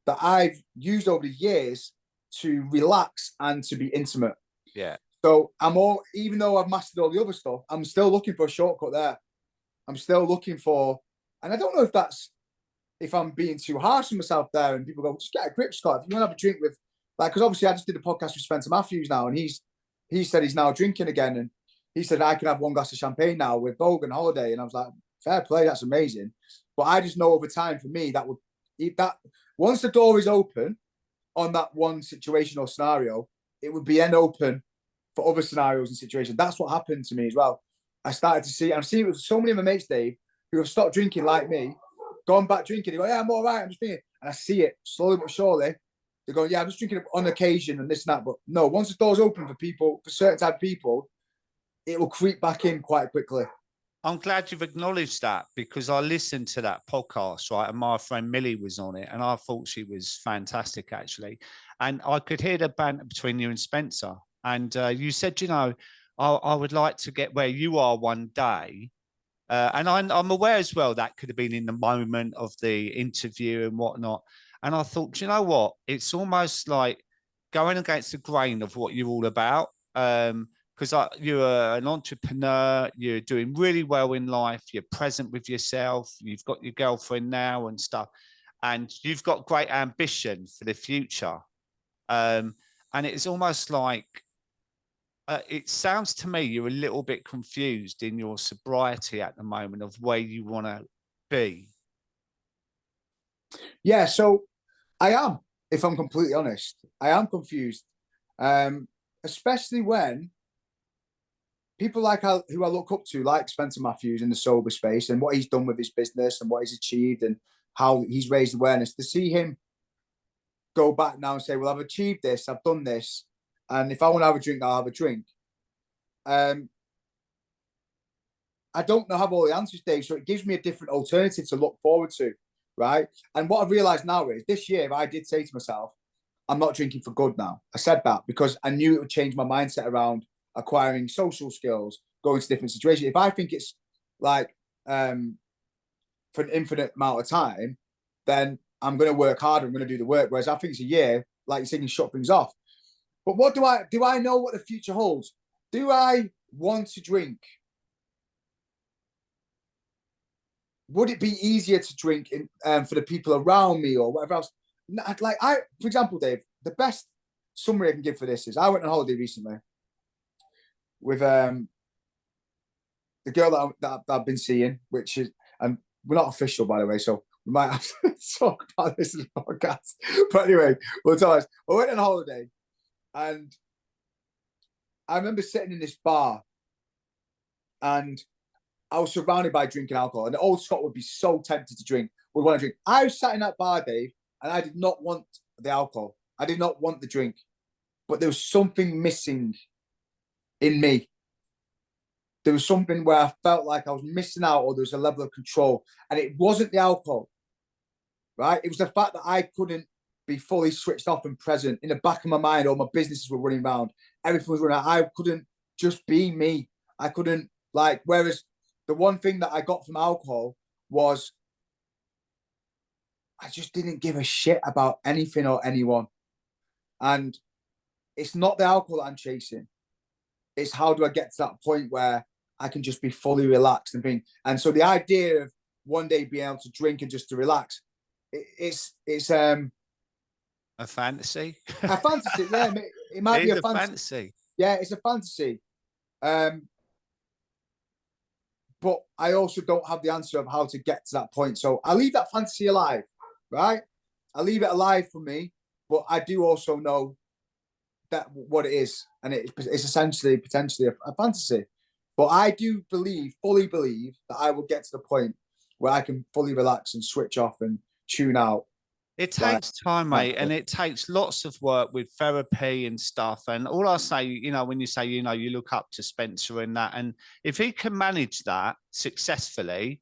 that I've used over the years to relax and to be intimate. Yeah. So even though I've mastered all the other stuff, I'm still looking for a shortcut there. I'm still looking for, and I don't know if I'm being too harsh on myself there, and people go, just get a grip, Scott. If you want to have a drink with, because obviously I just did a podcast with Spencer Matthews now, and he said he's now drinking again, and he said I can have one glass of champagne now with Vogue and holiday, and I was like, fair play, that's amazing. But I just know over time for me that once the door is open on that one situation or scenario, it would be then open for other scenarios and situations. That's what happened to me as well. I started to see, I'm seeing it with so many of my mates, Dave, who have stopped drinking like me, gone back drinking. They go, yeah, I'm all right, I'm just thinking. And I see it slowly but surely. They go, yeah, I'm just drinking on occasion and this and that. But no, once the door's open for people, for certain type of people, it will creep back in quite quickly. I'm glad you've acknowledged that, because I listened to that podcast, right? And my friend Millie was on it, and I thought she was fantastic, actually. And I could hear the banter between you and Spencer. And you said, I would like to get where you are one day. And I'm aware as well that could have been in the moment of the interview and whatnot. And I thought, do you know what? It's almost like going against the grain of what you're all about. Because you're an entrepreneur, you're doing really well in life, you're present with yourself, you've got your girlfriend now and stuff, and you've got great ambition for the future. And it's almost like, it sounds to me you're a little bit confused in your sobriety at the moment of where you want to be. Yeah, so I am, if I'm completely honest. I am confused, especially when people who I look up to, like Spencer Matthews in the sober space, and what he's done with his business and what he's achieved and how he's raised awareness, to see him go back now and say, well, I've achieved this, I've done this, and if I want to have a drink, I'll have a drink. I don't have all the answers, Dave. So it gives me a different alternative to look forward to, right? And what I've realised now is this year, if I did say to myself, I'm not drinking for good now. I said that because I knew it would change my mindset around acquiring social skills, going to different situations. If I think it's like for an infinite amount of time, then I'm going to work harder. I'm going to do the work. Whereas I think it's a year, like you're saying, you shut things off. But what do I know what the future holds? Do I want to drink? Would it be easier to drink for the people around me or whatever else? Like for example, Dave, the best summary I can give for this is I went on holiday recently with the girl that I've been seeing, which is, and we're not official, by the way, so we might have to talk about this in the podcast. But anyway, we'll tell us. I went on holiday and I remember sitting in this bar and I was surrounded by drinking alcohol, and the old Scott would be so tempted to drink, would want to drink. I was sat in that bar, Dave, and I did not want the alcohol. I did not want the drink, but there was something missing in me. There was something where I felt like I was missing out, or there was a level of control, and it wasn't the alcohol, right? It was the fact that I couldn't be fully switched off and present. In the back of my mind, all my businesses were running around, everything was running out. I couldn't just be me. I couldn't, like, whereas the one thing that I got from alcohol was I just didn't give a shit about anything or anyone. And it's not the alcohol that I'm chasing. It's how do I get to that point where I can just be fully relaxed and being. And so the idea of one day being able to drink and just to relax, it's a fantasy. A fantasy, yeah. It might be a fantasy. Yeah, it's a fantasy. But I also don't have the answer of how to get to that point. So I leave that fantasy alive, right? I leave it alive for me, but I do also know that what it is, and it's essentially potentially a fantasy. But I do fully believe that I will get to the point where I can fully relax and switch off and tune out. It takes time, mate, and it takes lots of work with therapy and stuff. And all I say, when you say, you look up to Spencer and that, and if he can manage that successfully,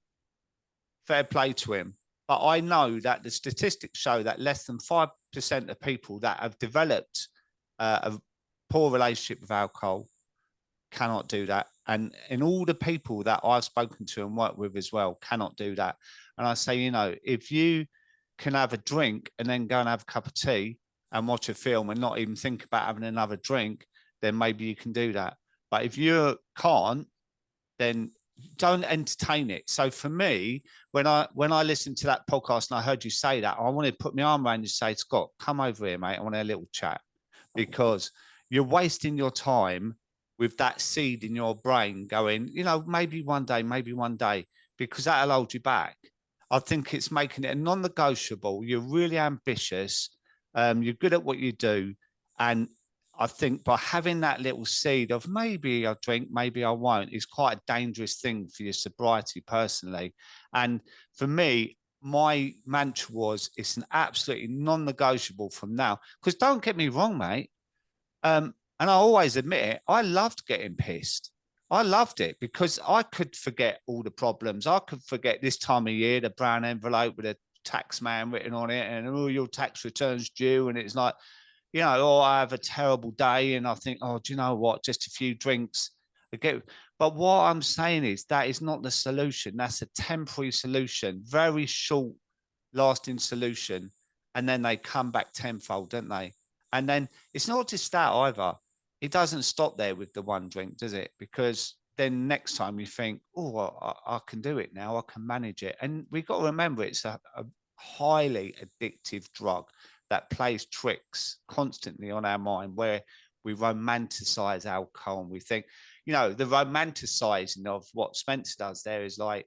fair play to him. But I know that the statistics show that less than 5% of people that have developed a poor relationship with alcohol cannot do that. And all the people that I've spoken to and worked with as well cannot do that. And I say, if you can have a drink and then go and have a cup of tea and watch a film and not even think about having another drink, then maybe you can do that. But if you can't, then don't entertain it. So for me, when I listened to that podcast and I heard you say that, I wanted to put my arm around you and say, Scott, come over here, mate. I want a little chat, because you're wasting your time with that seed in your brain going, maybe one day, because that'll hold you back. I think it's making it a non-negotiable. You're really ambitious. You're good at what you do. And I think by having that little seed of maybe I'll drink, maybe I won't, is quite a dangerous thing for your sobriety personally. And for me, my mantra was it's an absolutely non-negotiable from now. Because don't get me wrong, mate. And I always admit it, I loved getting pissed. I loved it because I could forget all the problems. I could forget this time of year, the brown envelope with a tax man written on it and all your tax returns due. And it's like, I have a terrible day and I think, do you know what? Just a few drinks. But what I'm saying is that is not the solution. That's a temporary solution, very short lasting solution. And then they come back tenfold, don't they? And then it's not just that either. It doesn't stop there with the one drink, does it? Because then next time you think, I can do it now. I can manage it. And we've got to remember it's a highly addictive drug that plays tricks constantly on our mind, where we romanticize alcohol and we think, the romanticizing of what Spencer does there is like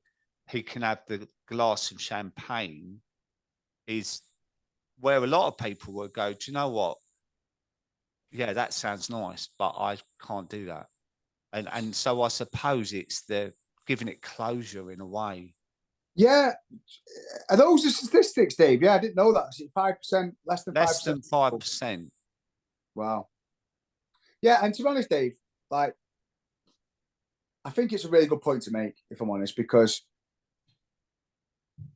he can have the glass of champagne is where a lot of people will go, do you know what? Yeah, that sounds nice, but I can't do that. And so I suppose it's the giving it closure in a way. Yeah. Are those the statistics, Dave? Yeah, I didn't know that. Is it 5%, less than 5%? Less than 5%. Wow. Yeah, and to be honest, Dave, like, I think it's a really good point to make, if I'm honest, because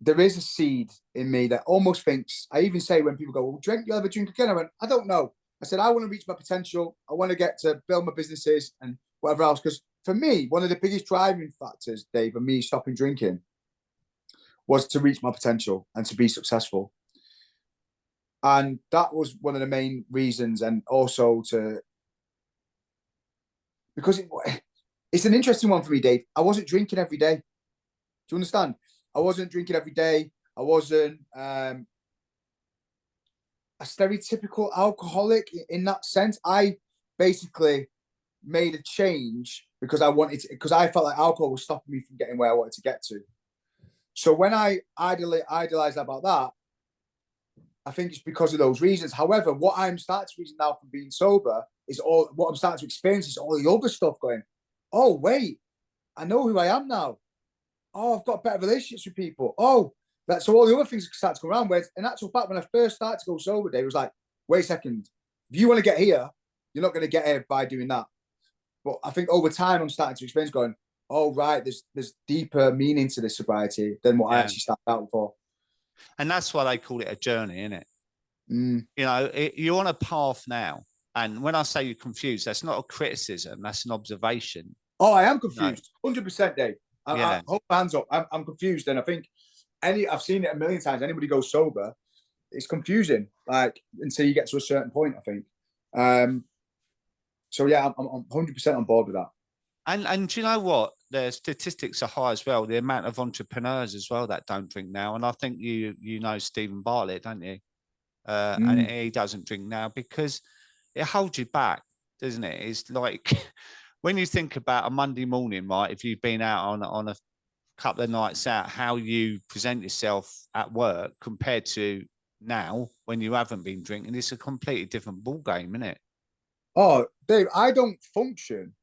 there is a seed in me that almost thinks, I even say when people go, well, you'll have a drink again? I went, I don't know. I said, I want to reach my potential. I want to get to build my businesses and whatever else. Because for me, one of the biggest driving factors, Dave, of me stopping drinking was to reach my potential and to be successful. And that was one of the main reasons. And also because it's an interesting one for me, Dave. I wasn't drinking every day. Do you understand? I wasn't drinking every day. I wasn't a stereotypical alcoholic in that sense. I basically made a change because I felt like alcohol was stopping me from getting where I wanted to get to. So when I idolized about that, I think it's because of those reasons. However, what I'm starting to reason now from being sober is what I'm starting to experience is all the other stuff going, oh, wait, I know who I am now. Oh, I've got better relationships with people. Oh, so all the other things start to come around. Whereas in actual fact, when I first started to go sober, Dave, it was like, wait a second, if you want to get here, you're not going to get here by doing that. But I think over time, I'm starting to experience going, oh, right, there's deeper meaning to this sobriety than what I actually started out for. And that's why they call it a journey, isn't it? Mm. You know, you're on a path now. And when I say you're confused, that's not a criticism, that's an observation. Oh, I am confused. 100%, Dave. I hold my hands up. I'm confused. And I think I've seen it a million times. Anybody goes sober, it's confusing, like until you get to a certain point, I think. So yeah, I'm 100% on board with that. And do you know what? The statistics are high as well. The amount of entrepreneurs as well that don't drink now. And I think you know Stephen Bartlett, don't you? And he doesn't drink now because it holds you back, doesn't it? It's like when you think about a Monday morning, right? If you've been out on a couple of nights out, how you present yourself at work compared to now when you haven't been drinking, it's a completely different ball game, isn't it? Oh, Dave, I don't function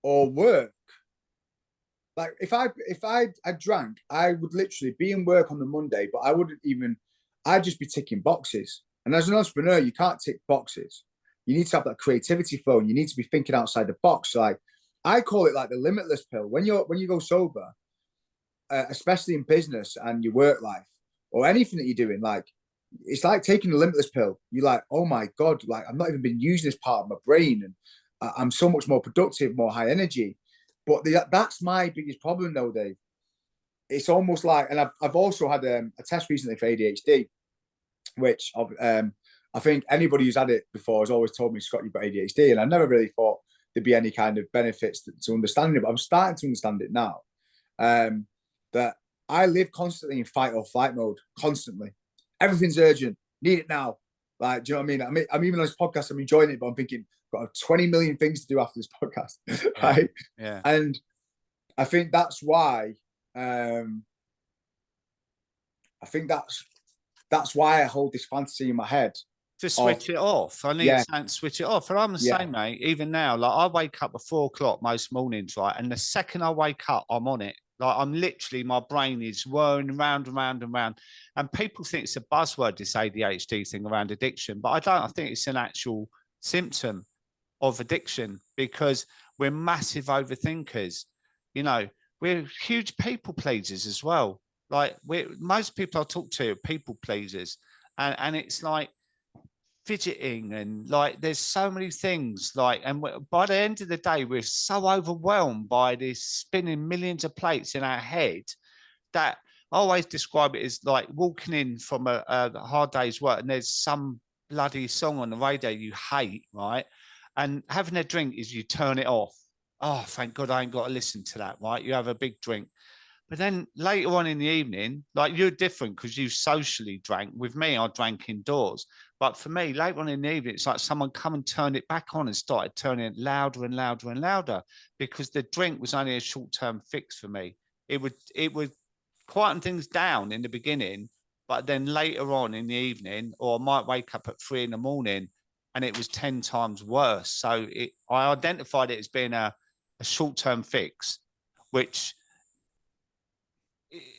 or work. Like if I drank, I would literally be in work on the Monday, but I'd just be ticking boxes. And as an entrepreneur, you can't tick boxes. You need to have that creativity flow and you need to be thinking outside the box. Like I call it like the limitless pill. When you go sober, especially in business and your work life or anything that you're doing, like it's like taking the limitless pill. You're like, oh my God, like I've not even been using this part of my brain and I'm so much more productive, more high energy. But that's my biggest problem though, Dave. It's almost like, and I've also had a test recently for ADHD, which I think anybody who's had it before has always told me, Scott, you've got ADHD. And I never really thought there'd be any kind of benefits to understanding it, but I'm starting to understand it now. That I live constantly in fight or flight mode, constantly. Everything's urgent, need it now. Like, do you know what I mean? I'm even on this podcast, I'm enjoying it, but I'm thinking, I've got 20 million things to do after this podcast, right? Yeah. And I think that's why, I think that's why I hold this fantasy in my head. To switch it off. I need to switch it off. And I'm the same, mate. Even now, like I wake up at 4 o'clock most mornings, right? And the second I wake up, I'm on it. Like I'm literally, my brain is whirring round and round and round. And people think it's a buzzword, this ADHD thing around addiction, but I don't. I think it's an actual symptom of addiction because we're massive overthinkers. You know, we're huge people pleasers as well. Like most people I talk to are people pleasers. And it's like fidgeting and like there's so many things like, and by the end of the day we're so overwhelmed by this spinning millions of plates in our head that I always describe it as like walking in from a hard day's work and there's some bloody song on the radio you hate, right? And having a drink is you turn it off. Oh, thank God I ain't got to listen to that, right? You have a big drink. But then later on in the evening, like you're different because you socially drank. With me, I drank indoors. But for me, later on in the evening, it's like someone come and turned it back on and started turning it louder and louder and louder because the drink was only a short-term fix for me. It would quieten things down in the beginning, but then later on in the evening, or I might wake up at 3 a.m. and it was 10 times worse. So I identified it as being a short-term fix, which,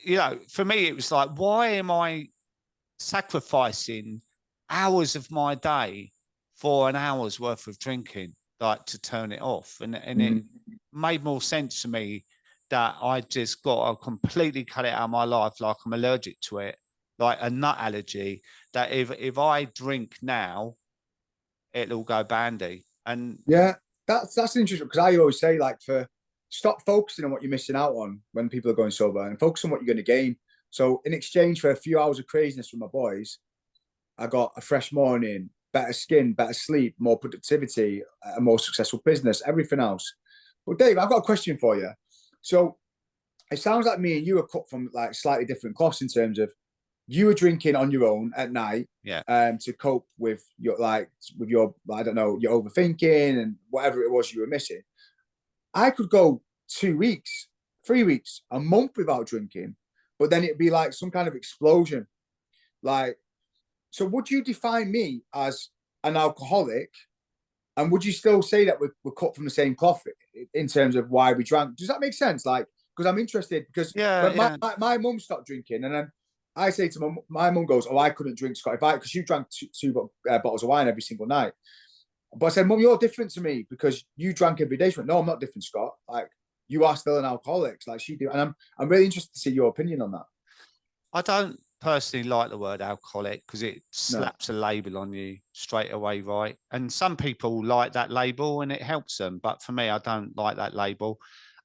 you know, for me, it was like, why am I sacrificing hours of my day for an hour's worth of drinking? like to turn it off. And it made more sense to me that I just got to completely cut it out of my life, like I'm allergic to it, like a nut allergy, that if I drink now, it'll go bandy. And yeah, that's interesting, because I always say, like, stop focusing on what you're missing out on when people are going sober, and focus on what you're going to gain. So in exchange for a few hours of craziness from my boys, I got a fresh morning, better skin, better sleep, more productivity, a more successful business, everything else. But Dave, I've got a question for you. So it sounds like me and you are cut from like slightly different cloths, in terms of you were drinking on your own at night, yeah, to cope with your I don't know, your overthinking and whatever it was you were missing. I could go 2 weeks, 3 weeks, a month without drinking, but then it'd be like some kind of explosion. Like, so would you define me as an alcoholic? And would you still say that we're cut from the same cloth in terms of why we drank? Does that make sense? Like, because I'm interested, because yeah, when yeah. my mum stopped drinking, and then I say to my mum goes, "Oh, I couldn't drink, Scotty, because you drank two bottles of wine every single night." But I said, "Mum, you're different to me because you drank every day." She went, "No, I'm not different, Scott. Like, you are still an alcoholic, like she do." And I'm really interested to see your opinion on that. I don't personally like the word alcoholic because it No. slaps a label on you straight away, right? And some people like that label and it helps them, but for me, I don't like that label.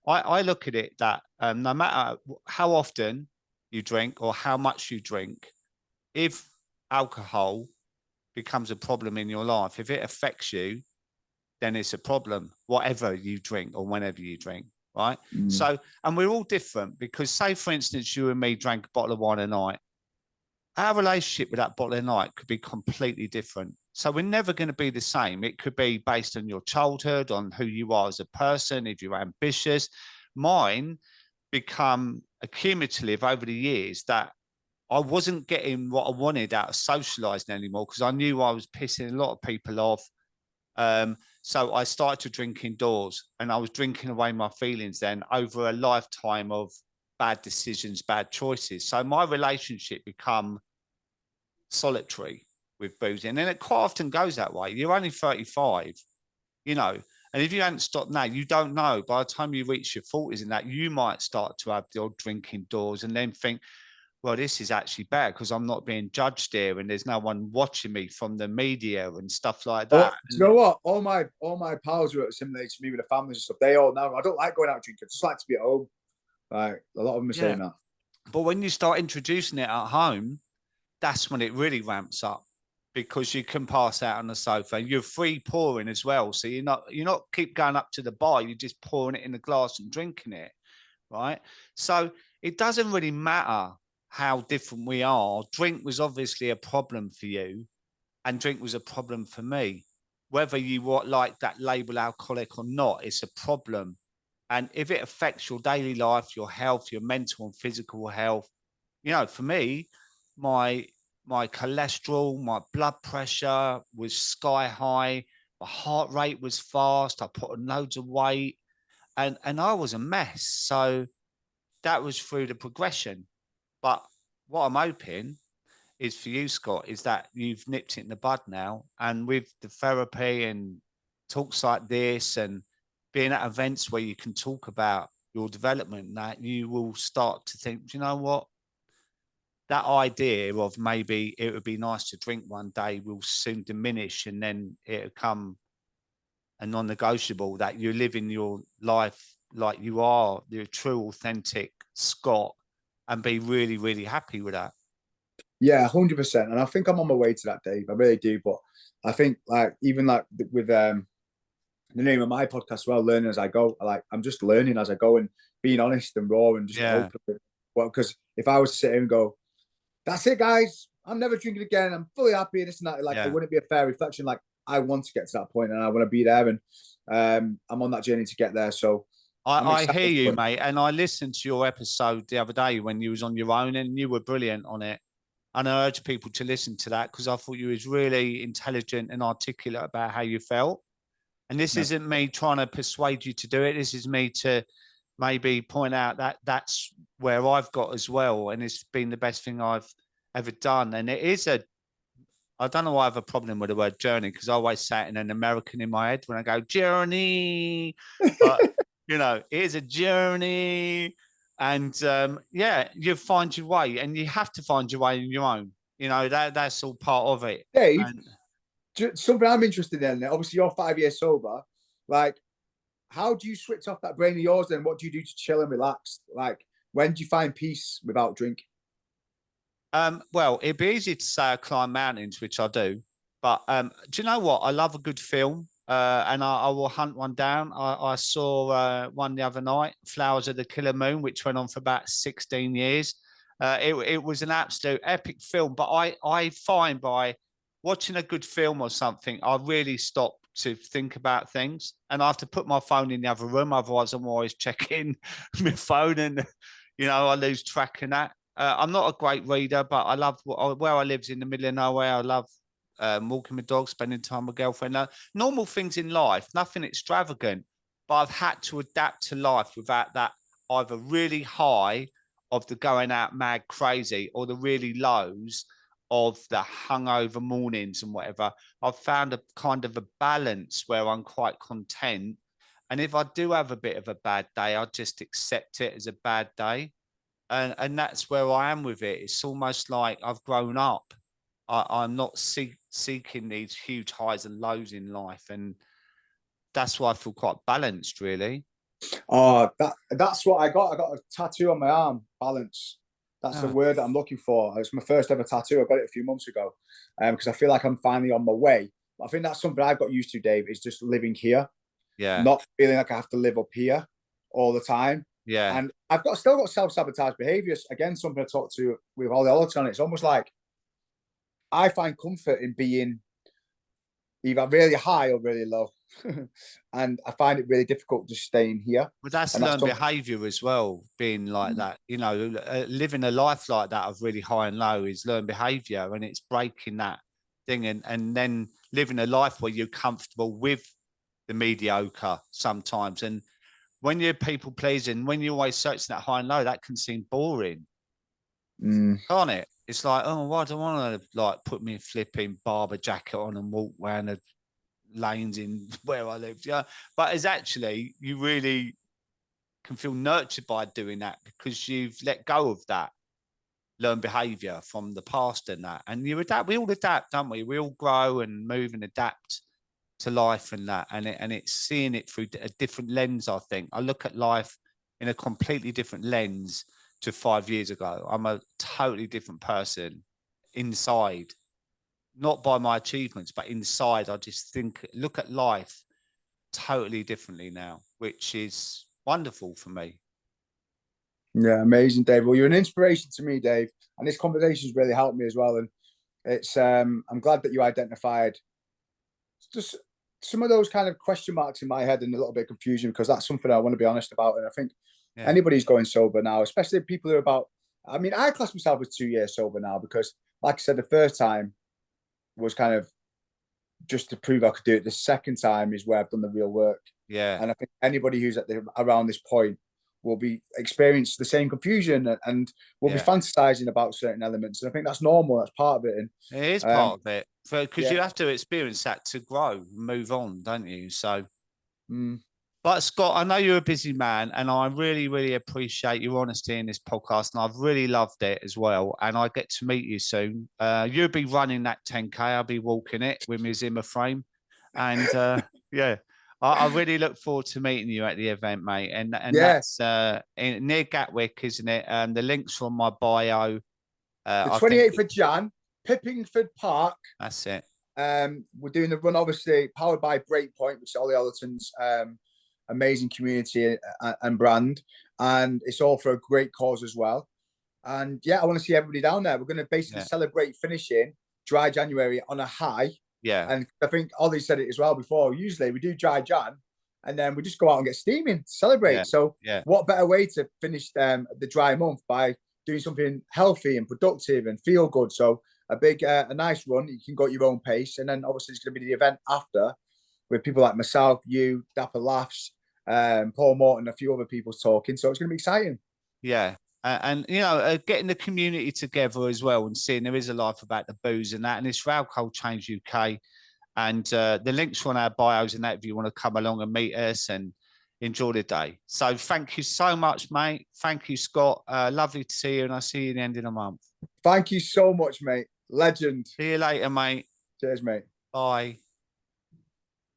I look at it that no matter how often you drink or how much you drink, if alcohol becomes a problem in your life, if it affects you, then it's a problem, whatever you drink or whenever you drink, right? So, and we're all different, because say, for instance, you and me drank a bottle of wine a night. Our relationship with that bottle of night could be completely different. So we're never going to be the same. It could be based on your childhood, on who you are as a person, if you're ambitious. Mine become accumulative over the years, that I wasn't getting what I wanted out of socializing anymore, because I knew I was pissing a lot of people off. So I started to drink indoors, and I was drinking away my feelings then over a lifetime of bad decisions, bad choices. So my relationship become solitary with boozing. And it quite often goes that way. You're only 35, you know, and if you hadn't stopped now, you don't know. By the time you reach your 40s and that, you might start to have the odd drink indoors and then think, well, this is actually better because I'm not being judged here and there's no one watching me from the media and stuff like Oh, that. do you know what? All my pals who are similar to me with the families and stuff, they all know I don't like going out drinking. I just like to be at home. Like, a lot of them are Yeah. saying that. But when you start introducing it at home, that's when it really ramps up, because you can pass out on the sofa and you're free pouring as well. So you're not keep going up to the bar, you're just pouring it in a glass and drinking it, right? So it doesn't really matter how different we are. Drink was obviously a problem for you, and drink was a problem for me. Whether you like that label alcoholic or not, it's a problem. And if it affects your daily life, your health, your mental and physical health, for me, my my cholesterol, my blood pressure was sky high, my heart rate was fast, I put on loads of weight, and I was a mess. So that was through the progression. But what I'm hoping is for you, Scott, is that you've nipped it in the bud now. And with the therapy and talks like this and being at events where you can talk about your development, that you will start to think, you know what? That idea of maybe it would be nice to drink one day will soon diminish, and then it'll come a non-negotiable that you're living your life like you are the true, authentic Scott, and be really, really happy with that. Yeah, 100%. And I think I'm on my way to that, Dave. I really do. But I think, like, even like with the name of my podcast as well, learning as I go. I'm just learning as I go and being honest and raw and just Yeah. open. Well, because if I was to sit here and go, "That's it, guys, I'm never drinking again, I'm fully happy," and this and that, like, Yeah. it wouldn't be a fair reflection. Like, I want to get to that point and I want to be there, and I'm on that journey to get there. So I'm I hear excited. you, mate. And I listened to your episode the other day when you was on your own, and you were brilliant on it. And I urge people to listen to that because I thought you was really intelligent and articulate about how you felt. And this Yeah. isn't me trying to persuade you to do it. This is me to maybe point out that that's where I've got as well. And it's been the best thing I've ever done. And it is a I don't know why I have a problem with the word journey, because I always say it in an American in my head when I go journey. But you know, it is a journey, and yeah, you find your way, and you have to find your way in your own. You know, that's all part of it. Dave, And something I'm interested in. Obviously, you're 5 years sober. Like, how do you switch off that brain of yours? Then, what do you do to chill and relax? Like, when do you find peace without drink? well, it'd be easy to say I climb mountains, which I do. But do you know what? I love a good film, and I will hunt one down. I saw one the other night, Flowers of the Killer Moon, which went on for about 16 years. It was an absolute epic film. But I find by watching a good film or something, I really stop to think about things, and I have to put my phone in the other room. Otherwise, I'm always checking my phone, and you know, I lose track of that. I'm not a great reader, but I love where I live in the middle of nowhere. I love walking my dog, spending time with girlfriend. Normal things in life, nothing extravagant. But I've had to adapt to life without that either really high of the going out mad crazy or the really lows of the hungover mornings and whatever. I've found a kind of a balance where I'm quite content. And if I do have a bit of a bad day, I just accept it as a bad day, and that's where I am with it. It's almost like I've grown up. I'm not seeking these huge highs and lows in life, and that's why I feel quite balanced, really. Oh, that's what I got. I got a tattoo on my arm, balance. That's the Oh, word that I'm looking for. It's my first ever tattoo. I got it a few months ago because I feel like I'm finally on my way. But I think that's something I've got used to, Dave, is just living here, yeah, not feeling like I have to live up here all the time. yeah. And I've still got self-sabotage behaviors. Again, something I talked to with all the other on it. It's almost like I find comfort in being either really high or really low. And I find it really difficult just staying here. But that's And that's learned something. behavior as well, being like that. You know, living a life like that of really high and low is learned behavior, and it's breaking that thing, and then living a life where you're comfortable with the mediocre sometimes. And when you're people pleasing, when you're always searching that high and low, that can seem boring, Mm. can't it? It's like, oh, why do I want to like put me a flipping barber jacket on and walk around the lanes in where I live? Yeah, but it's actually you really can feel nurtured by doing that because you've let go of that learned behavior from the past and that, and you adapt. We all adapt, don't we? We all grow and move and adapt to life and that, and it's seeing it through a different lens. I think I look at life in a completely different lens to 5 years ago. I'm a totally different person inside, not by my achievements, but inside. I just look at life totally differently now, which is wonderful for me. Yeah, amazing, Dave. Well, you're an inspiration to me, Dave. And this conversation's really helped me as well. And it's I'm glad that you identified just some of those kind of question marks in my head and a little bit of confusion because that's something I want to be honest about. And I think Yeah, anybody's going sober now, especially people who are about. I mean, I class myself as 2 years sober now because, like I said, the first time was kind of just to prove I could do it. The second time is where I've done the real work. yeah, And I think anybody who's around this point will be experience the same confusion and will be yeah. fantasizing about certain elements. And I think that's normal. That's part of it. And It is um, part of it because yeah, you have to experience that to grow, move on, don't you? So, mm, but Scott, I know you're a busy man, and I really, really appreciate your honesty in this podcast, and I've really loved it as well. And I get to meet you soon. You'll be running that 10K. I'll be walking it with my Zimmer frame, and yeah, I really look forward to meeting you at the event, mate. And yeah. that's near Gatwick, isn't it? The links from my bio. The I think 28th of Jan, Pippingford Park. that's it. We're doing the run, obviously powered by Breakpoint, which is Ollie Ollerton's amazing community and brand, and it's all for a great cause as well. And yeah, I want to see everybody down there. We're going to basically Yeah, celebrate finishing dry January on a high. yeah, And I think Ollie said it as well before. Usually we do dry Jan and then we just go out and get steaming to yeah, celebrate. So yeah. what better way to finish the dry month by doing something healthy and productive and feel good? So a nice run. You can go at your own pace. And then obviously it's going to be the event after with people like myself, you, Dapper Laughs, Paul Morton, a few other people talking. So it's going to be exciting. Yeah. And you know, getting the community together as well, and seeing there is a life about the booze and that, and it's for Alcohol Change UK, and the links are on our bios and that if you want to come along and meet us and enjoy the day. So thank you so much, mate. Thank you, Scott. Lovely to see you, and I'll see you at the end of the month. Thank you so much, mate. Legend. See you later, mate. Cheers, mate. Bye.